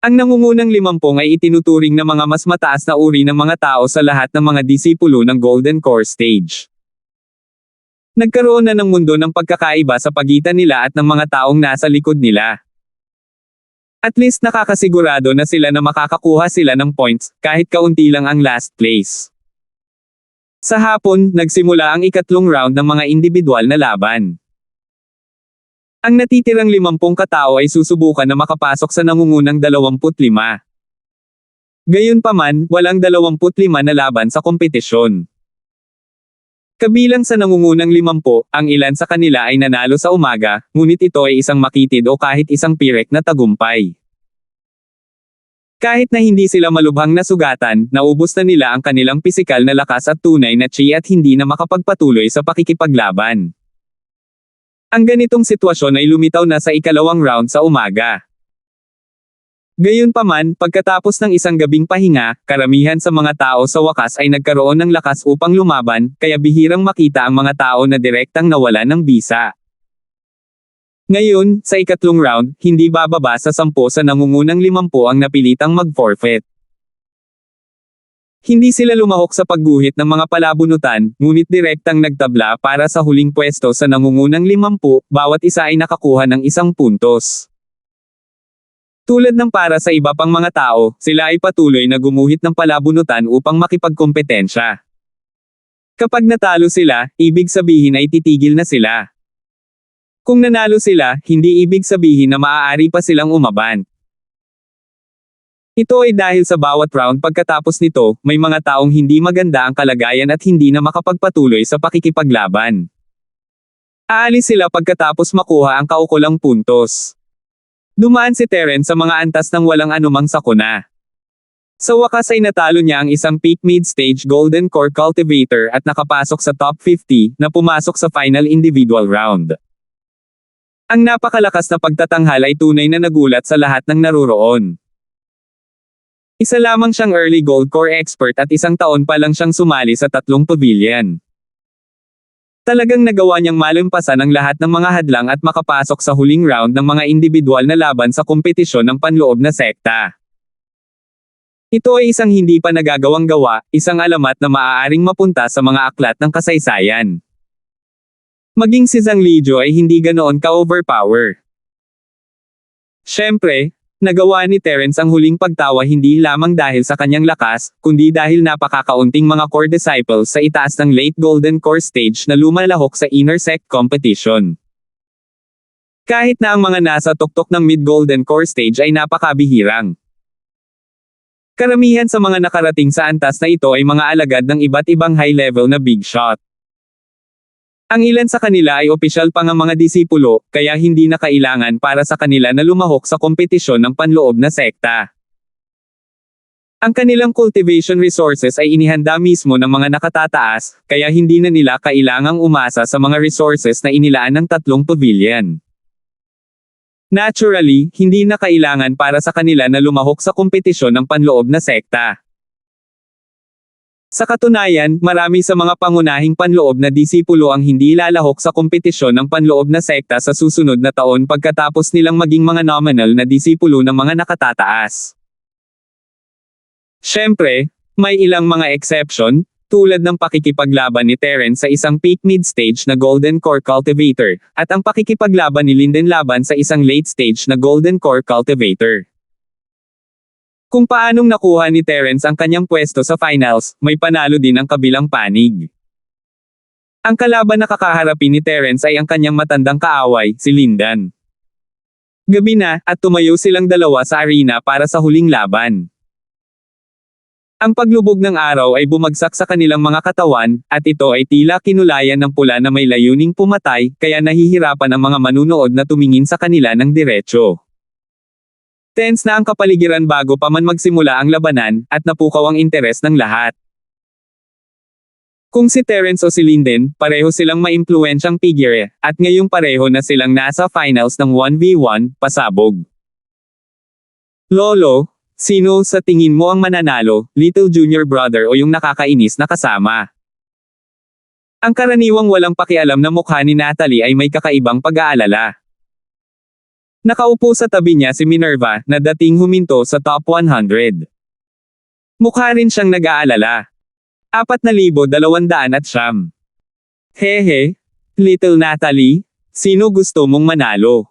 Ang nangungunang 50 ay itinuturing na mga mas mataas na uri ng mga tao sa lahat ng mga disipulo ng Golden Core Stage. Nagkaroon na ng mundo ng pagkakaiba sa pagitan nila at ng mga taong nasa likod nila. At least nakakasigurado na sila na makakakuha sila ng points, kahit kaunti lang ang last place. Sa hapon, nagsimula ang ikatlong round ng mga individual na laban. Ang natitirang 50 katao ay susubukan na makapasok sa nangungunang 25. Gayunpaman, walang 25 na laban sa kompetisyon. Kabilang sa nangungunang 50, ang ilan sa kanila ay nanalo sa umaga, ngunit ito ay isang makitid o kahit isang pirek na tagumpay. Kahit na hindi sila malubhang nasugatan, naubos na nila ang kanilang pisikal na lakas at tunay na chi at hindi na makapagpatuloy sa pakikipaglaban. Ang ganitong sitwasyon ay lumitaw na sa ikalawang round sa umaga. Gayunpaman, pagkatapos ng isang gabing pahinga, karamihan sa mga tao sa wakas ay nagkaroon ng lakas upang lumaban, kaya bihirang makita ang mga tao na direktang nawala ng bisa. Ngayon, sa ikatlong round, hindi bababa sa 10 sa nangungunang 50 ang napilitang mag-forfeit. Hindi sila lumahok sa pagguhit ng mga palabunutan, ngunit direktang nagtabla para sa huling pwesto sa nangungunang 50, bawat isa ay nakakuha ng 1 puntos. Tulad ng para sa iba pang mga tao, sila ay patuloy na gumuhit ng palabunutan upang makipagkompetensya. Kapag natalo sila, ibig sabihin ay titigil na sila. Kung nanalo sila, hindi ibig sabihin na maaari pa silang umaban. Ito ay dahil sa bawat round pagkatapos nito, may mga taong hindi maganda ang kalagayan at hindi na makapagpatuloy sa pakikipaglaban. Aalis sila pagkatapos makuha ang kaukulang puntos. Dumaan si Terence sa mga antas ng walang anumang sakuna. Sa wakas ay natalo niya ang isang peak mid-stage Golden Core Cultivator at nakapasok sa top 50 na pumasok sa final individual round. Ang napakalakas na pagtatanghal ay tunay na nagulat sa lahat ng naruroon. Isa lamang siyang early gold core expert at 1 taon pa lang siyang sumali sa 3 pavilion. Talagang nagawa niyang malampasan ang lahat ng mga hadlang at makapasok sa huling round ng mga individual na laban sa kompetisyon ng panloob na sekta. Ito ay isang hindi pa nagagawang gawa, isang alamat na maaaring mapunta sa mga aklat ng kasaysayan. Maging si Zhang Lijiu ay hindi ganoon ka-overpower. Siyempre, nagawa ni Terence ang huling pagtawa hindi lamang dahil sa kanyang lakas, kundi dahil napakakaunting mga core disciples sa itaas ng late golden core stage na lumalahok sa inner sect competition. Kahit na ang mga nasa tuktok ng mid-golden core stage ay napakabihirang. Karamihan sa mga nakarating sa antas na ito ay mga alagad ng iba't ibang high-level na big shot. Ang ilan sa kanila ay opisyal pa ngang mga disipulo, kaya hindi na kailangan para sa kanila na lumahok sa kompetisyon ng panloob na sekta. Ang kanilang cultivation resources ay inihanda mismo ng mga nakatataas, kaya hindi na nila kailangang umasa sa mga resources na inilaan ng 3 pavilion. Naturally, hindi na kailangan para sa kanila na lumahok sa kompetisyon ng panloob na sekta. Sa katunayan, marami sa mga pangunahing panloob na disipulo ang hindi lalahok sa kompetisyon ng panloob na sekta sa susunod na taon pagkatapos nilang maging mga nominal na disipulo ng mga nakatataas. Siyempre, may ilang mga exception, tulad ng pakikipaglaban ni Terence sa isang peak mid-stage na Golden Core Cultivator, at ang pakikipaglaban ni Linden laban sa isang late-stage na Golden Core Cultivator. Kung paanong nakuha ni Terence ang kanyang pwesto sa finals, may panalo din ang kabilang panig. Ang kalaban na kakaharapin ni Terence ay ang kanyang matandang kaaway, si Lindan. Gabi na, at tumayo silang dalawa sa arena para sa huling laban. Ang paglubog ng araw ay bumagsak sa kanilang mga katawan, at ito ay tila kinulayan ng pula na may layuning pumatay, kaya nahihirapan ang mga manunood na tumingin sa kanila ng diretso. Tense na ang kapaligiran bago pa man magsimula ang labanan, at napukaw ang interes ng lahat. Kung si Terence o si Linden, pareho silang maimpluwensyang figure, at ngayong pareho na silang nasa finals ng 1v1, pasabog. Lolo, sino sa tingin mo ang mananalo, little junior brother o yung nakakainis na kasama? Ang karaniwang walang pakialam na mukha ni Natalie ay may kakaibang pag-aalala. Nakaupo sa tabi niya si Minerva, na dating huminto sa top 100. Mukha rin siyang nag-aalala. 4,200 at siyam. Hehe, little Natalie, sino gusto mong manalo?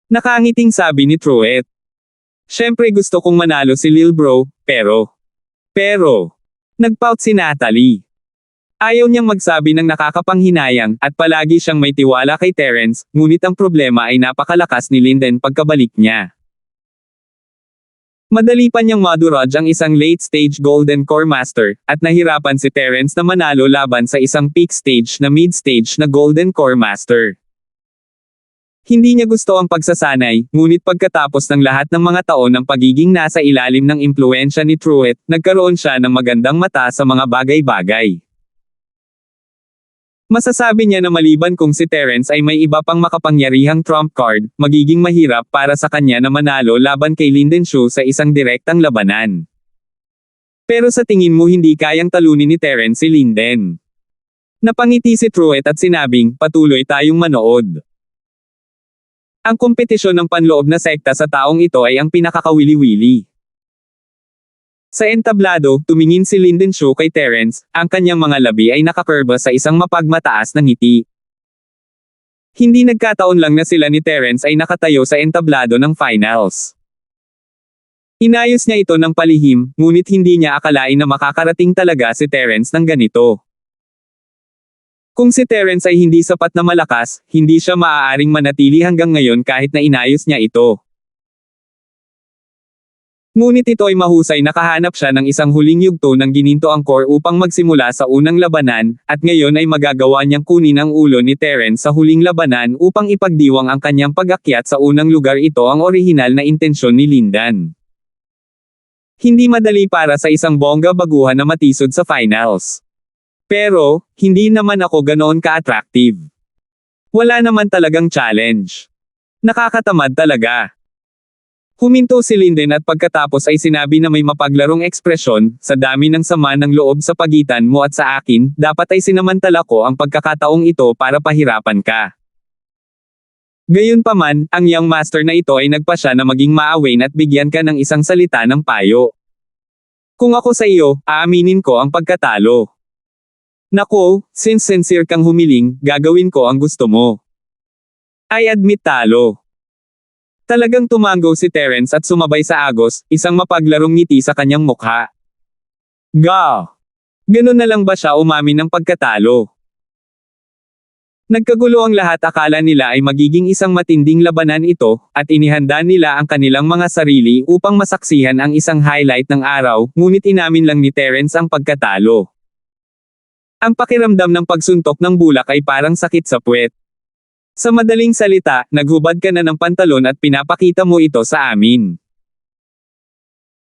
Nakangiting sabi ni Truett. Siyempre gusto kong manalo si Lil Bro, pero, nagpout si Natalie. Ayaw niyang magsabi ng nakakapanghinayang, at palagi siyang may tiwala kay Terence, ngunit ang problema ay napakalakas ni Linden pagkabalik niya. Madali pa niyang maduraj ang isang late-stage Golden Core Master, at nahirapan si Terence na manalo laban sa isang peak stage na mid-stage na Golden Core Master. Hindi niya gusto ang pagsasanay, ngunit pagkatapos ng lahat ng mga taon ng pagiging nasa ilalim ng impluwensya ni Truett, nagkaroon siya ng magandang mata sa mga bagay-bagay. Masasabi niya na maliban kung si Terence ay may iba pang makapangyarihang trump card, magiging mahirap para sa kanya na manalo laban kay Linden Shu sa isang direktang labanan. Pero sa tingin mo hindi kayang talunin ni Terence si Linden? Napangiti si Truett at sinabing, patuloy tayong manood. Ang kompetisyon ng panloob na sekta sa taong ito ay ang pinakakawili-wili. Sa entablado, tumingin si Linden Shu kay Terence, ang kanyang mga labi ay nakakurba sa isang mapagmataas na ngiti. Hindi nagkataon lang na sila ni Terence ay nakatayo sa entablado ng finals. Inayos niya ito ng palihim, ngunit hindi niya akalain na makakarating talaga si Terence ng ganito. Kung si Terence ay hindi sapat na malakas, hindi siya maaaring manatili hanggang ngayon kahit na inayos niya ito. Ngunit ito ay mahusay nakahanap siya ng isang huling yugto ng gininto ang core upang magsimula sa unang labanan, at ngayon ay magagawa niyang kunin ang ulo ni Terence sa huling labanan upang ipagdiwang ang kanyang pag-akyat sa unang lugar. Ito ang orihinal na intensyon ni Linden. Hindi madali para sa isang bongga baguhan na matisod sa finals. Pero, hindi naman ako ganoon ka-attractive. Wala naman talagang challenge. Nakakatamad talaga. Huminto si Linden at pagkatapos ay sinabi na may mapaglarong ekspresyon, sa dami ng sama ng loob sa pagitan mo at sa akin, dapat ay sinamantala ko ang pagkakataong ito para pahirapan ka. Gayunpaman, ang young master na ito ay nagpasya na maging maawain at bigyan ka ng isang salita ng payo. Kung ako sa iyo, aaminin ko ang pagkatalo. Nako, since sincere kang humiling, gagawin ko ang gusto mo. I admit talo. Talagang tumango si Terence at sumabay sa agos, isang mapaglarong ngiti sa kanyang mukha. Ga! Ganun na lang ba siya umamin ng pagkatalo? Nagkagulo ang lahat, akala nila ay magiging isang matinding labanan ito, at inihanda nila ang kanilang mga sarili upang masaksihan ang isang highlight ng araw, ngunit inamin lang ni Terence ang pagkatalo. Ang pakiramdam ng pagsuntok ng bulak ay parang sakit sa puwet. Sa madaling salita, naghubad ka na ng pantalon at pinapakita mo ito sa amin.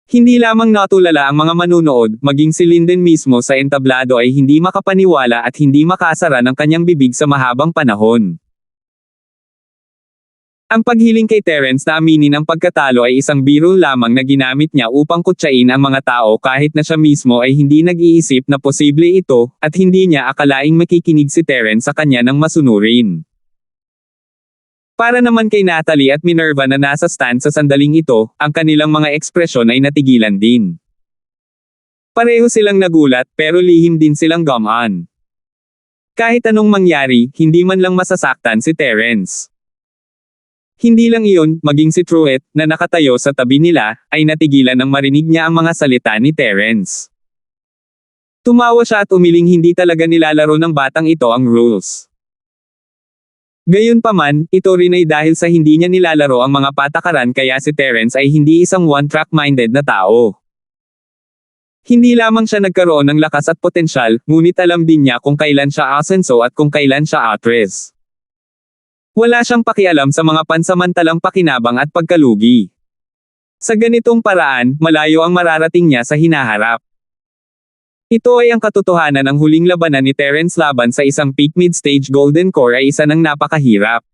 Hindi lamang natulala ang mga manunood, maging si Linden mismo sa entablado ay hindi makapaniwala at hindi makasara ng kanyang bibig sa mahabang panahon. Ang paghiling kay Terence na aminin ang pagkatalo ay isang biro lamang na ginamit niya upang kutsain ang mga tao kahit na siya mismo ay hindi nag-iisip na posible ito, at hindi niya akalaing makikinig si Terence sa kanya ng masunurin. Para naman kay Natalie at Minerva na nasa stand sa sandaling ito, ang kanilang mga ekspresyon ay natigilan din. Pareho silang nagulat, pero lihim din silang gumaan. Kahit anong mangyari, hindi man lang masasaktan si Terence. Hindi lang iyon, maging si Truett, na nakatayo sa tabi nila, ay natigilan nang marinig niya ang mga salita ni Terence. Tumawa siya at umiling, hindi talaga nilalaro ng batang ito ang rules. Gayunpaman, ito rin ay dahil sa hindi niya nilalaro ang mga patakaran, kaya si Terence ay hindi isang one-track-minded na tao. Hindi lamang siya nagkaroon ng lakas at potensyal, ngunit alam din niya kung kailan siya asenso at kung kailan siya atres. Wala siyang pakialam sa mga pansamantalang pakinabang at pagkalugi. Sa ganitong paraan, malayo ang mararating niya sa hinaharap. Ito ay ang katotohanan ng huling labanan ni Terence laban sa isang peak mid-stage Golden Core ay isa ng napakahirap.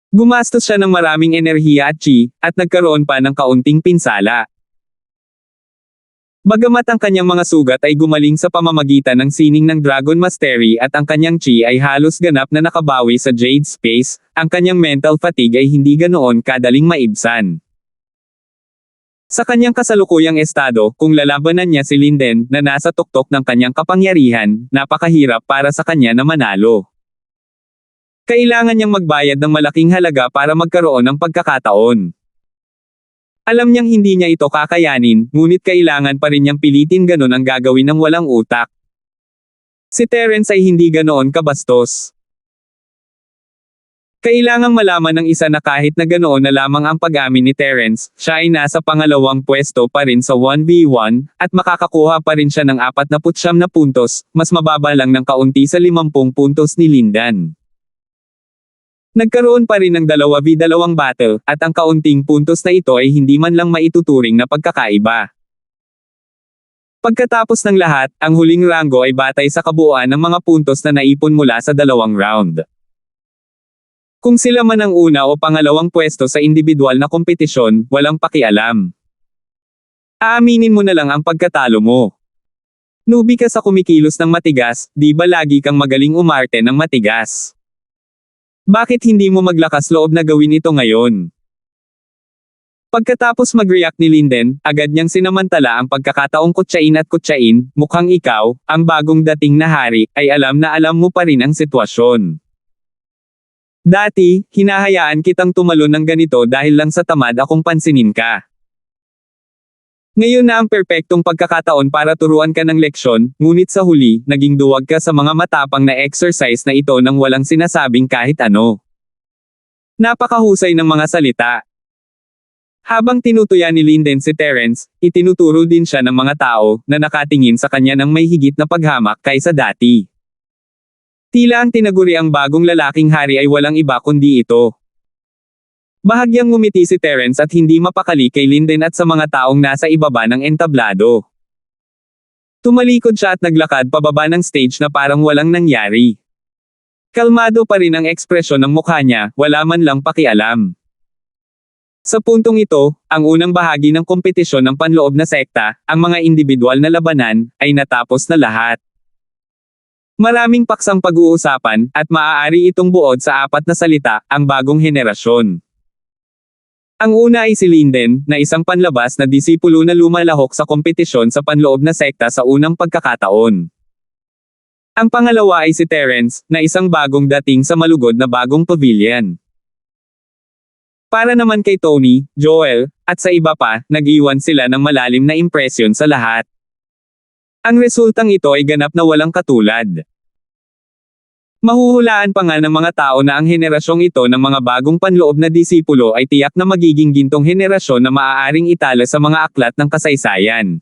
Gumastos siya ng maraming enerhiya at chi, at nagkaroon pa ng kaunting pinsala. Bagamat ang kanyang mga sugat ay gumaling sa pamamagitan ng sining ng Dragon Mastery at ang kanyang chi ay halos ganap na nakabawi sa Jade Space, ang kanyang mental fatigue ay hindi ganoon kadaling maibsan. Sa kanyang kasalukuyang estado, kung lalabanan niya si Linden, na nasa tuktok ng kanyang kapangyarihan, napakahirap para sa kanya na manalo. Kailangan niyang magbayad ng malaking halaga para magkaroon ng pagkakataon. Alam niyang hindi niya ito kakayanin, ngunit kailangan pa rin niyang pilitin, ganon ang gagawin ng walang utak. Si Terence ay hindi ganoon kabastos. Kailangang malaman ng isa na kahit na ganoon na lamang ang pag-amin ni Terence, siya ay nasa pangalawang pwesto pa rin sa 1v1, at makakakuha pa rin siya ng 49 na puntos, mas mababa lang ng kaunti sa 50 puntos ni Lindan. Nagkaroon pa rin ng 2v2 battle, at ang kaunting puntos na ito ay hindi man lang maituturing na pagkakaiba. Pagkatapos ng lahat, ang huling ranggo ay batay sa kabuuan ng mga puntos na naipon mula sa 2 round. Kung sila man ang una o pangalawang pwesto sa individual na kompetisyon, walang pakialam. Aaminin mo na lang ang pagkatalo mo. Newbie ka sa kumikilos ng matigas, di ba lagi kang magaling umarte ng matigas? Bakit hindi mo maglakas loob na gawin ito ngayon? Pagkatapos mag-react ni Linden, agad niyang sinamantala ang pagkakataong kutsain at kutsain, mukhang ikaw, ang bagong dating na hari, ay alam na alam mo pa rin ang sitwasyon. Dati, hinahayaan kitang tumalon ng ganito dahil lang sa tamad akong pansinin ka. Ngayon na ang perpektong pagkakataon para turuan ka ng leksyon, ngunit sa huli, naging duwag ka sa mga matapang na exercise na ito nang walang sinasabing kahit ano. Napakahusay ng mga salita. Habang tinutuya ni Linden si Terence, itinuturo din siya ng mga tao na nakatingin sa kanya ng may higit na paghamak kaysa dati. Tila ang tinaguri ang bagong lalaking hari ay walang iba kundi ito. Bahagyang ngumiti si Terence at hindi mapakali kay Linden at sa mga taong nasa ibaba ng entablado. Tumalikod siya at naglakad pababa ng stage na parang walang nangyari. Kalmado pa rin ang ekspresyon ng mukha niya, wala man lang pakialam. Sa puntong ito, ang unang bahagi ng kompetisyon ng panloob na sekta, ang mga individual na labanan, ay natapos na lahat. Maraming paksang pag-uusapan, at maaari itong buod sa 4 na salita, ang bagong henerasyon. Ang una ay si Linden, na isang panlabas na disipulo na lumalahok sa kompetisyon sa panloob na sekta sa unang pagkakataon. Ang pangalawa ay si Terence, na isang bagong dating sa malugod na bagong pavilion. Para naman kay Tony, Joel, at sa iba pa, nag-iwan sila ng malalim na impresyon sa lahat. Ang resultang ito ay ganap na walang katulad. Mahuhulaan pa nga ng mga tao na ang henerasyong ito ng mga bagong panloob na disipulo ay tiyak na magiging gintong henerasyon na maaaring itala sa mga aklat ng kasaysayan.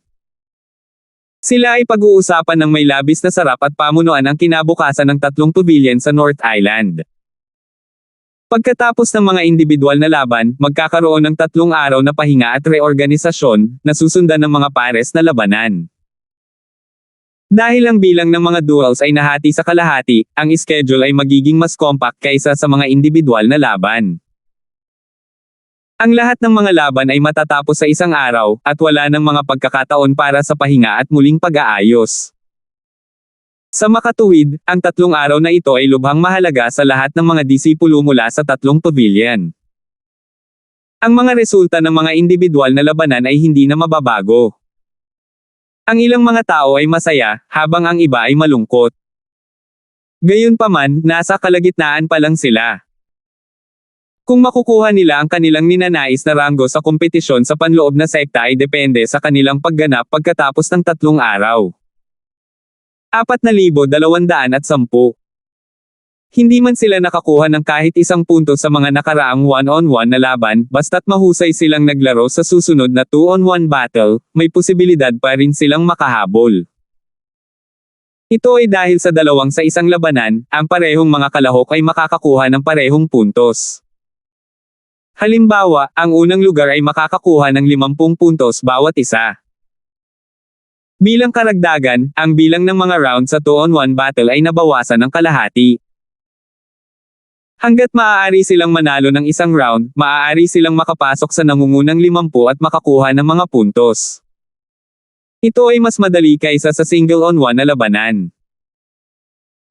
Sila ay pag-uusapan ng may labis na sarap at pamunuan ang kinabukasan ng 3 pavilion sa North Island. Pagkatapos ng mga individual na laban, magkakaroon ng 3 araw na pahinga at reorganisasyon, na susundan ng mga pares na labanan. Dahil ang bilang ng mga duels ay nahati sa kalahati, ang schedule ay magiging mas compact kaysa sa mga individual na laban. Ang lahat ng mga laban ay matatapos sa isang araw, at wala ng mga pagkakataon para sa pahinga at muling pag-aayos. Sa makatuwid, ang 3 araw na ito ay lubhang mahalaga sa lahat ng mga disipulo mula sa 3 pavilion. Ang mga resulta ng mga individual na labanan ay hindi na mababago. Ang ilang mga tao ay masaya, habang ang iba ay malungkot. Gayunpaman, nasa kalagitnaan pa lang sila. Kung makukuha nila ang kanilang ninanais na ranggo sa kompetisyon sa panloob na sekta ay depende sa kanilang pagganap pagkatapos ng 3 araw. 4,210. Hindi man sila nakakuha ng kahit isang punto sa mga nakaraang 1-on-1 na laban, basta't mahusay silang naglaro sa susunod na 2-on-1 battle, may posibilidad pa rin silang makahabol. Ito ay dahil sa 2 sa isang labanan, ang parehong mga kalahok ay makakakuha ng parehong puntos. Halimbawa, ang unang lugar ay makakakuha ng 50 puntos bawat isa. Bilang karagdagan, ang bilang ng mga round sa 2-on-1 battle ay nabawasan ng kalahati. Hanggat maaari silang manalo ng isang round, maaari silang makapasok sa nangungunang 50 at makakuha ng mga puntos. Ito ay mas madali kaysa sa single-on-one na labanan.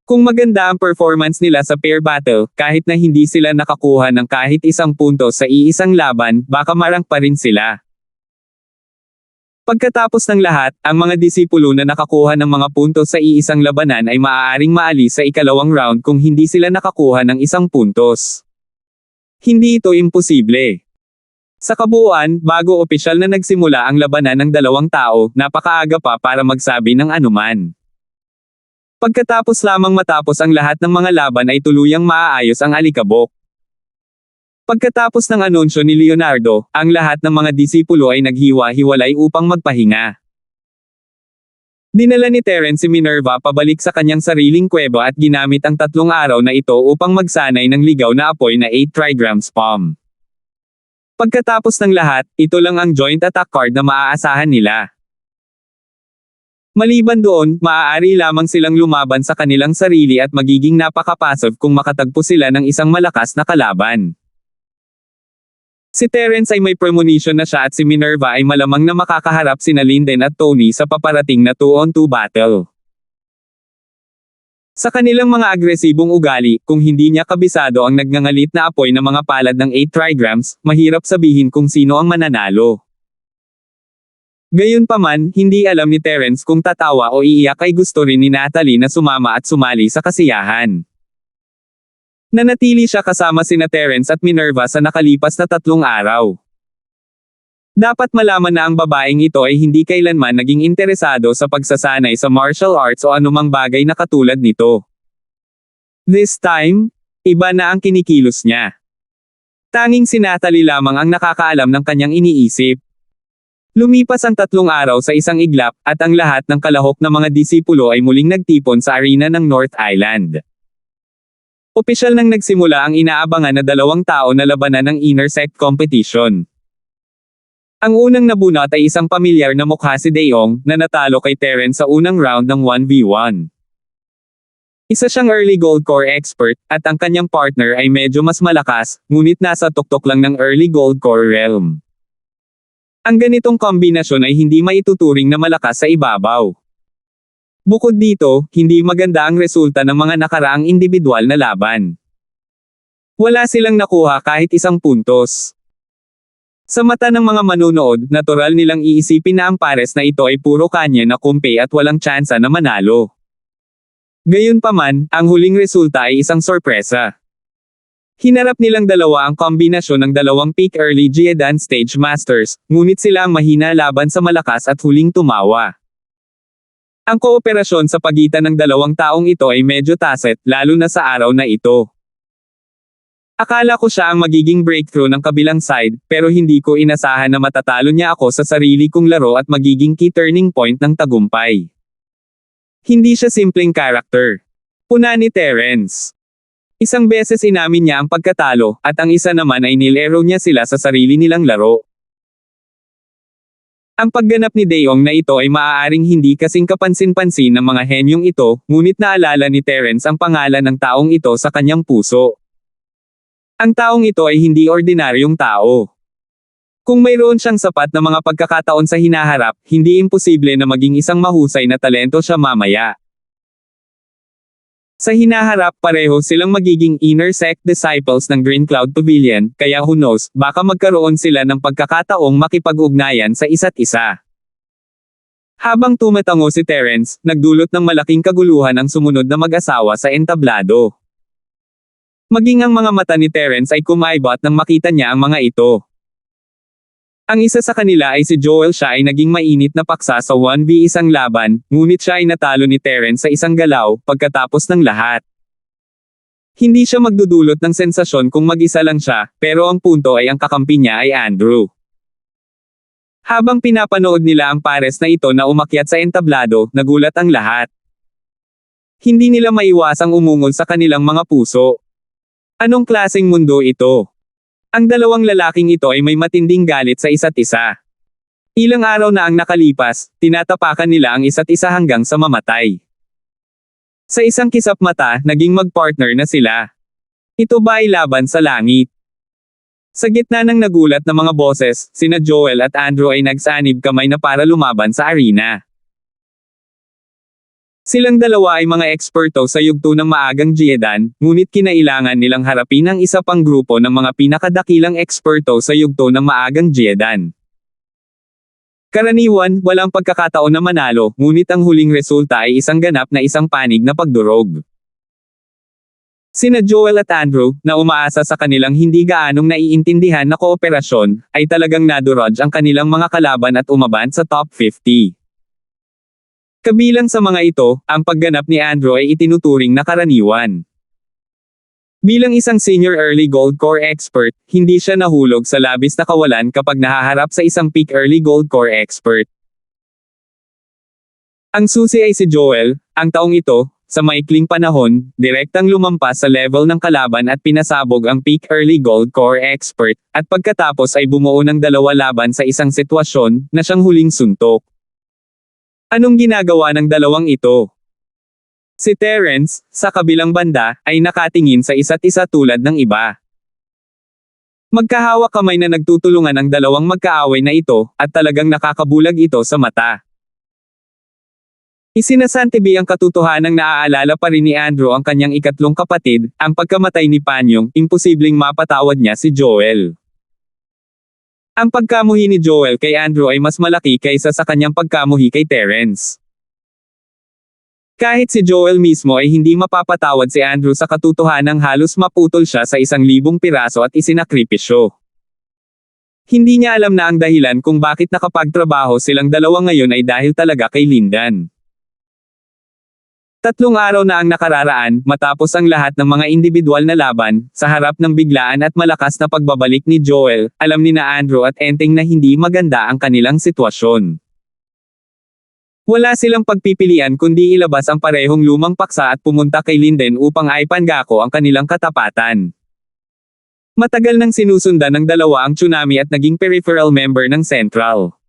Kung maganda ang performance nila sa pair battle, kahit na hindi sila nakakuha ng kahit isang puntos sa iisang laban, baka marang pa rin sila. Pagkatapos ng lahat, ang mga disipulo na nakakuha ng mga puntos sa iisang labanan ay maaaring maalis sa ikalawang round kung hindi sila nakakuha ng isang puntos. Hindi ito imposible. Sa kabuuan, bago opisyal na nagsimula ang labanan ng 2 tao, napakaaga pa para magsabi ng anuman. Pagkatapos lamang matapos ang lahat ng mga laban ay tuluyang maaayos ang alikabok. Pagkatapos ng anunsyo ni Leonardo, ang lahat ng mga disipulo ay naghiwa-hiwalay upang magpahinga. Dinala ni Terence si Minerva pabalik sa kanyang sariling kuweba at ginamit ang 3 araw na ito upang magsanay ng ligaw na apoy na 8 trigrams POM. Pagkatapos ng lahat, ito lang ang joint attack card na maaasahan nila. Maliban doon, maaari lamang silang lumaban sa kanilang sarili at magiging napaka-passive kung makatagpo sila ng isang malakas na kalaban. Si Terence ay may premonition na siya at si Minerva ay malamang na makakaharap sina Linden at Tony sa paparating na 2-on-2 battle. Sa kanilang mga agresibong ugali, kung hindi niya kabisado ang nagngangalit na apoy ng mga palad ng 8 trigrams, mahirap sabihin kung sino ang mananalo. Gayunpaman, hindi alam ni Terence kung tatawa o iiyak ay gusto rin ni Natalie na sumama at sumali sa kasiyahan. Nanatili siya kasama sina Terence at Minerva sa nakalipas na 3 araw. Dapat malaman na ang babaeng ito ay hindi kailanman naging interesado sa pagsasanay sa martial arts o anumang bagay na katulad nito. This time, iba na ang kinikilos niya. Tanging si Natalie lamang ang nakakaalam ng kanyang iniisip. Lumipas ang 3 araw sa isang iglap, at ang lahat ng kalahok na mga disipulo ay muling nagtipon sa arena ng North Island. Opisyal nang nagsimula ang inaabangan na 2 tao na labanan ng inner sect competition. Ang unang nabunot ay isang pamilyar na mukha si Deong, na natalo kay Terence sa unang round ng 1v1. Isa siyang early gold core expert, at ang kanyang partner ay medyo mas malakas, ngunit nasa tuktok lang ng early gold core realm. Ang ganitong kombinasyon ay hindi maituturing na malakas sa ibabaw. Bukod dito, hindi maganda ang resulta ng mga nakaraang individual na laban. Wala silang nakuha kahit 1 puntos. Sa mata ng mga manunood, natural nilang iisipin na ang pares na ito ay puro kanya na kumpe at walang tsansa na manalo. Gayunpaman, ang huling resulta ay isang sorpresa. Hinarap nilang dalawa ang kombinasyon ng 2 peak early Jiedan Stage Masters, ngunit sila ang mahina laban sa malakas at huling tumawa. Ang kooperasyon sa pagitan ng 2 taong ito ay medyo tacit, lalo na sa araw na ito. Akala ko siya ang magiging breakthrough ng kabilang side, pero hindi ko inasahan na matatalo niya ako sa sarili kong laro at magiging key turning point ng tagumpay. Hindi siya simpleng character. Puna ni Terence. Isang beses inamin niya ang pagkatalo, at ang isa naman ay nilero niya sila sa sarili nilang laro. Ang pagganap ni Deong na ito ay maaaring hindi kasing kapansin-pansin ng mga henyong ito, ngunit naalala ni Terence ang pangalan ng taong ito sa kanyang puso. Ang taong ito ay hindi ordinaryong tao. Kung mayroon siyang sapat na mga pagkakataon sa hinaharap, hindi imposible na maging isang mahusay na talento siya mamaya. Sa hinaharap, pareho silang magiging inner sect disciples ng Green Cloud Pavilion, kaya who knows, baka magkaroon sila ng pagkakataong makipag-ugnayan sa isa't isa. Habang tumatango si Terence, nagdulot ng malaking kaguluhan ang sumunod na mag-asawa sa entablado. Maging ang mga mata ni Terence ay kumaibot nang makita niya ang mga ito. Ang isa sa kanila ay si Joel. Siya ay naging mainit na paksa sa 1v1 laban, ngunit siya ay natalo ni Terence sa isang galaw, pagkatapos ng lahat. Hindi siya magdudulot ng sensasyon kung mag-isa lang siya, pero ang punto ay ang kakampi niya ay Andrew. Habang pinapanood nila ang pares na ito na umakyat sa entablado, nagulat ang lahat. Hindi nila maiwasang umungol sa kanilang mga puso. Anong klaseng mundo ito? Ang 2 lalaking ito ay may matinding galit sa isa't isa. Ilang araw na ang nakalipas, tinatapakan nila ang isa't isa hanggang sa mamatay. Sa isang kisap mata, naging magpartner na sila. Ito ba ay laban sa langit? Sa gitna ng nagulat na mga boses, sina Joel at Andrew ay nagsanib kamay na para lumaban sa arena. Silang dalawa ay mga eksperto sa yugto ng maagang Jiedan, ngunit kinailangan nilang harapin ang isa pang grupo ng mga pinakadakilang eksperto sa yugto ng maagang Jiedan. Karaniwan, walang pagkakataon na manalo, ngunit ang huling resulta ay isang ganap na isang panig na pagdurog. Sina Joel at Andrew, na umaasa sa kanilang hindi gaanong naiintindihan na kooperasyon, ay talagang nadurog ang kanilang mga kalaban at umaban sa top 50. Kabilang sa mga ito, ang pagganap ni Andrew ay itinuturing na karaniwan. Bilang isang senior early gold core expert, hindi siya nahulog sa labis na kawalan kapag nahaharap sa isang peak early gold core expert. Ang susi ay si Joel, ang taong ito, sa maikling panahon, direktang lumampas sa level ng kalaban at pinasabog ang peak early gold core expert, at pagkatapos ay bumuo ng dalawa laban sa isang sitwasyon, na siyang huling suntok. Anong ginagawa ng dalawang ito? Si Terence, sa kabilang banda, ay nakatingin sa isa't isa tulad ng iba. Magkahawak kamay na nagtutulungan ang dalawang magkaaway na ito, at talagang nakakabulag ito sa mata. Isinasantabi ang katotohanang naaalala pa rin ni Andrew ang kanyang ikatlong kapatid, ang pagkamatay ni Panyong, imposibleng mapatawad niya si Joel. Ang pagkamuhi ni Joel kay Andrew ay mas malaki kaysa sa kanyang pagkamuhi kay Terence. Kahit si Joel mismo ay hindi mapapatawad si Andrew sa katotohanang halos maputol siya sa 1,000 piraso at isinakripisyo. Hindi niya alam na ang dahilan kung bakit nakapagtrabaho silang dalawa ngayon ay dahil talaga kay Lindan. 3 araw na ang nakararaan, matapos ang lahat ng mga individual na laban, sa harap ng biglaan at malakas na pagbabalik ni Joel, alam ni na Andrew at Enteng na hindi maganda ang kanilang sitwasyon. Wala silang pagpipilian kundi ilabas ang parehong lumang paksa at pumunta kay Linden upang aipangako ang kanilang katapatan. Matagal nang sinusundan ng dalawa ang tsunami at naging peripheral member ng Central.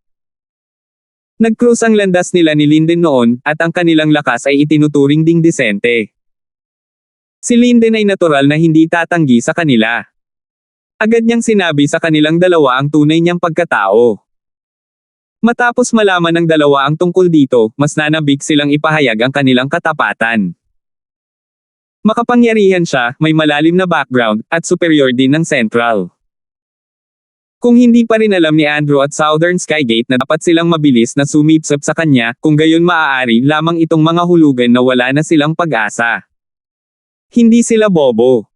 Nag-cruise ang landas nila ni Linden noon, at ang kanilang lakas ay itinuturing ding disente. Si Linden ay natural na hindi tatanggi sa kanila. Agad niyang sinabi sa kanilang dalawa ang tunay niyang pagkatao. Matapos malaman ng dalawa ang tungkol dito, mas nanabik silang ipahayag ang kanilang katapatan. Makapangyarihan siya, may malalim na background, at superior din ng Central. Kung hindi pa rin alam ni Andrew at Southern Skygate na dapat silang mabilis na sumipsip sa kanya, kung gayon maaari lamang itong mga hulugan na wala na silang pag-asa. Hindi sila bobo.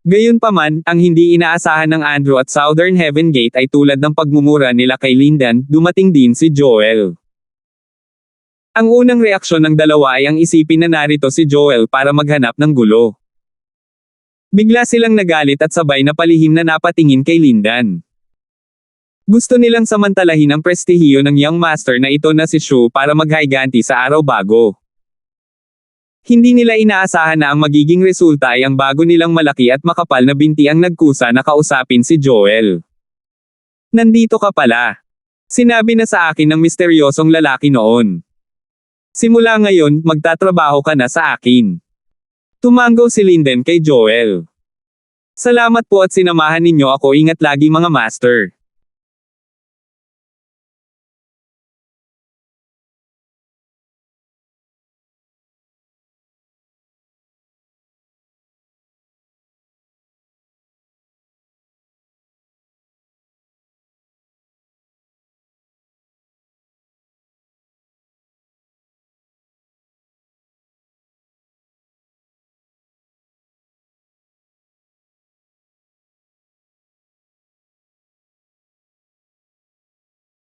Gayunpaman, ang hindi inaasahan ng Andrew at Southern Heaven Gate ay tulad ng pagmumura nila kay Lindan, dumating din si Joel. Ang unang reaksyon ng dalawa ay ang isipin na narito si Joel para maghanap ng gulo. Bigla silang nagalit at sabay na palihim na napatingin kay Lindan. Gusto nilang samantalahin ang prestihiyo ng young master na ito na si Shu para maghayganti sa araw bago. Hindi nila inaasahan na ang magiging resulta ay ang bago nilang malaki at makapal na binti ang nagkusa na kausapin si Joel. Nandito ka pala. Sinabi na sa akin ng misteryosong lalaki noon. Simula ngayon, magtatrabaho ka na sa akin. Tumango si Linden kay Joel. Salamat po at sinamahan ninyo ako, ingat lagi mga master.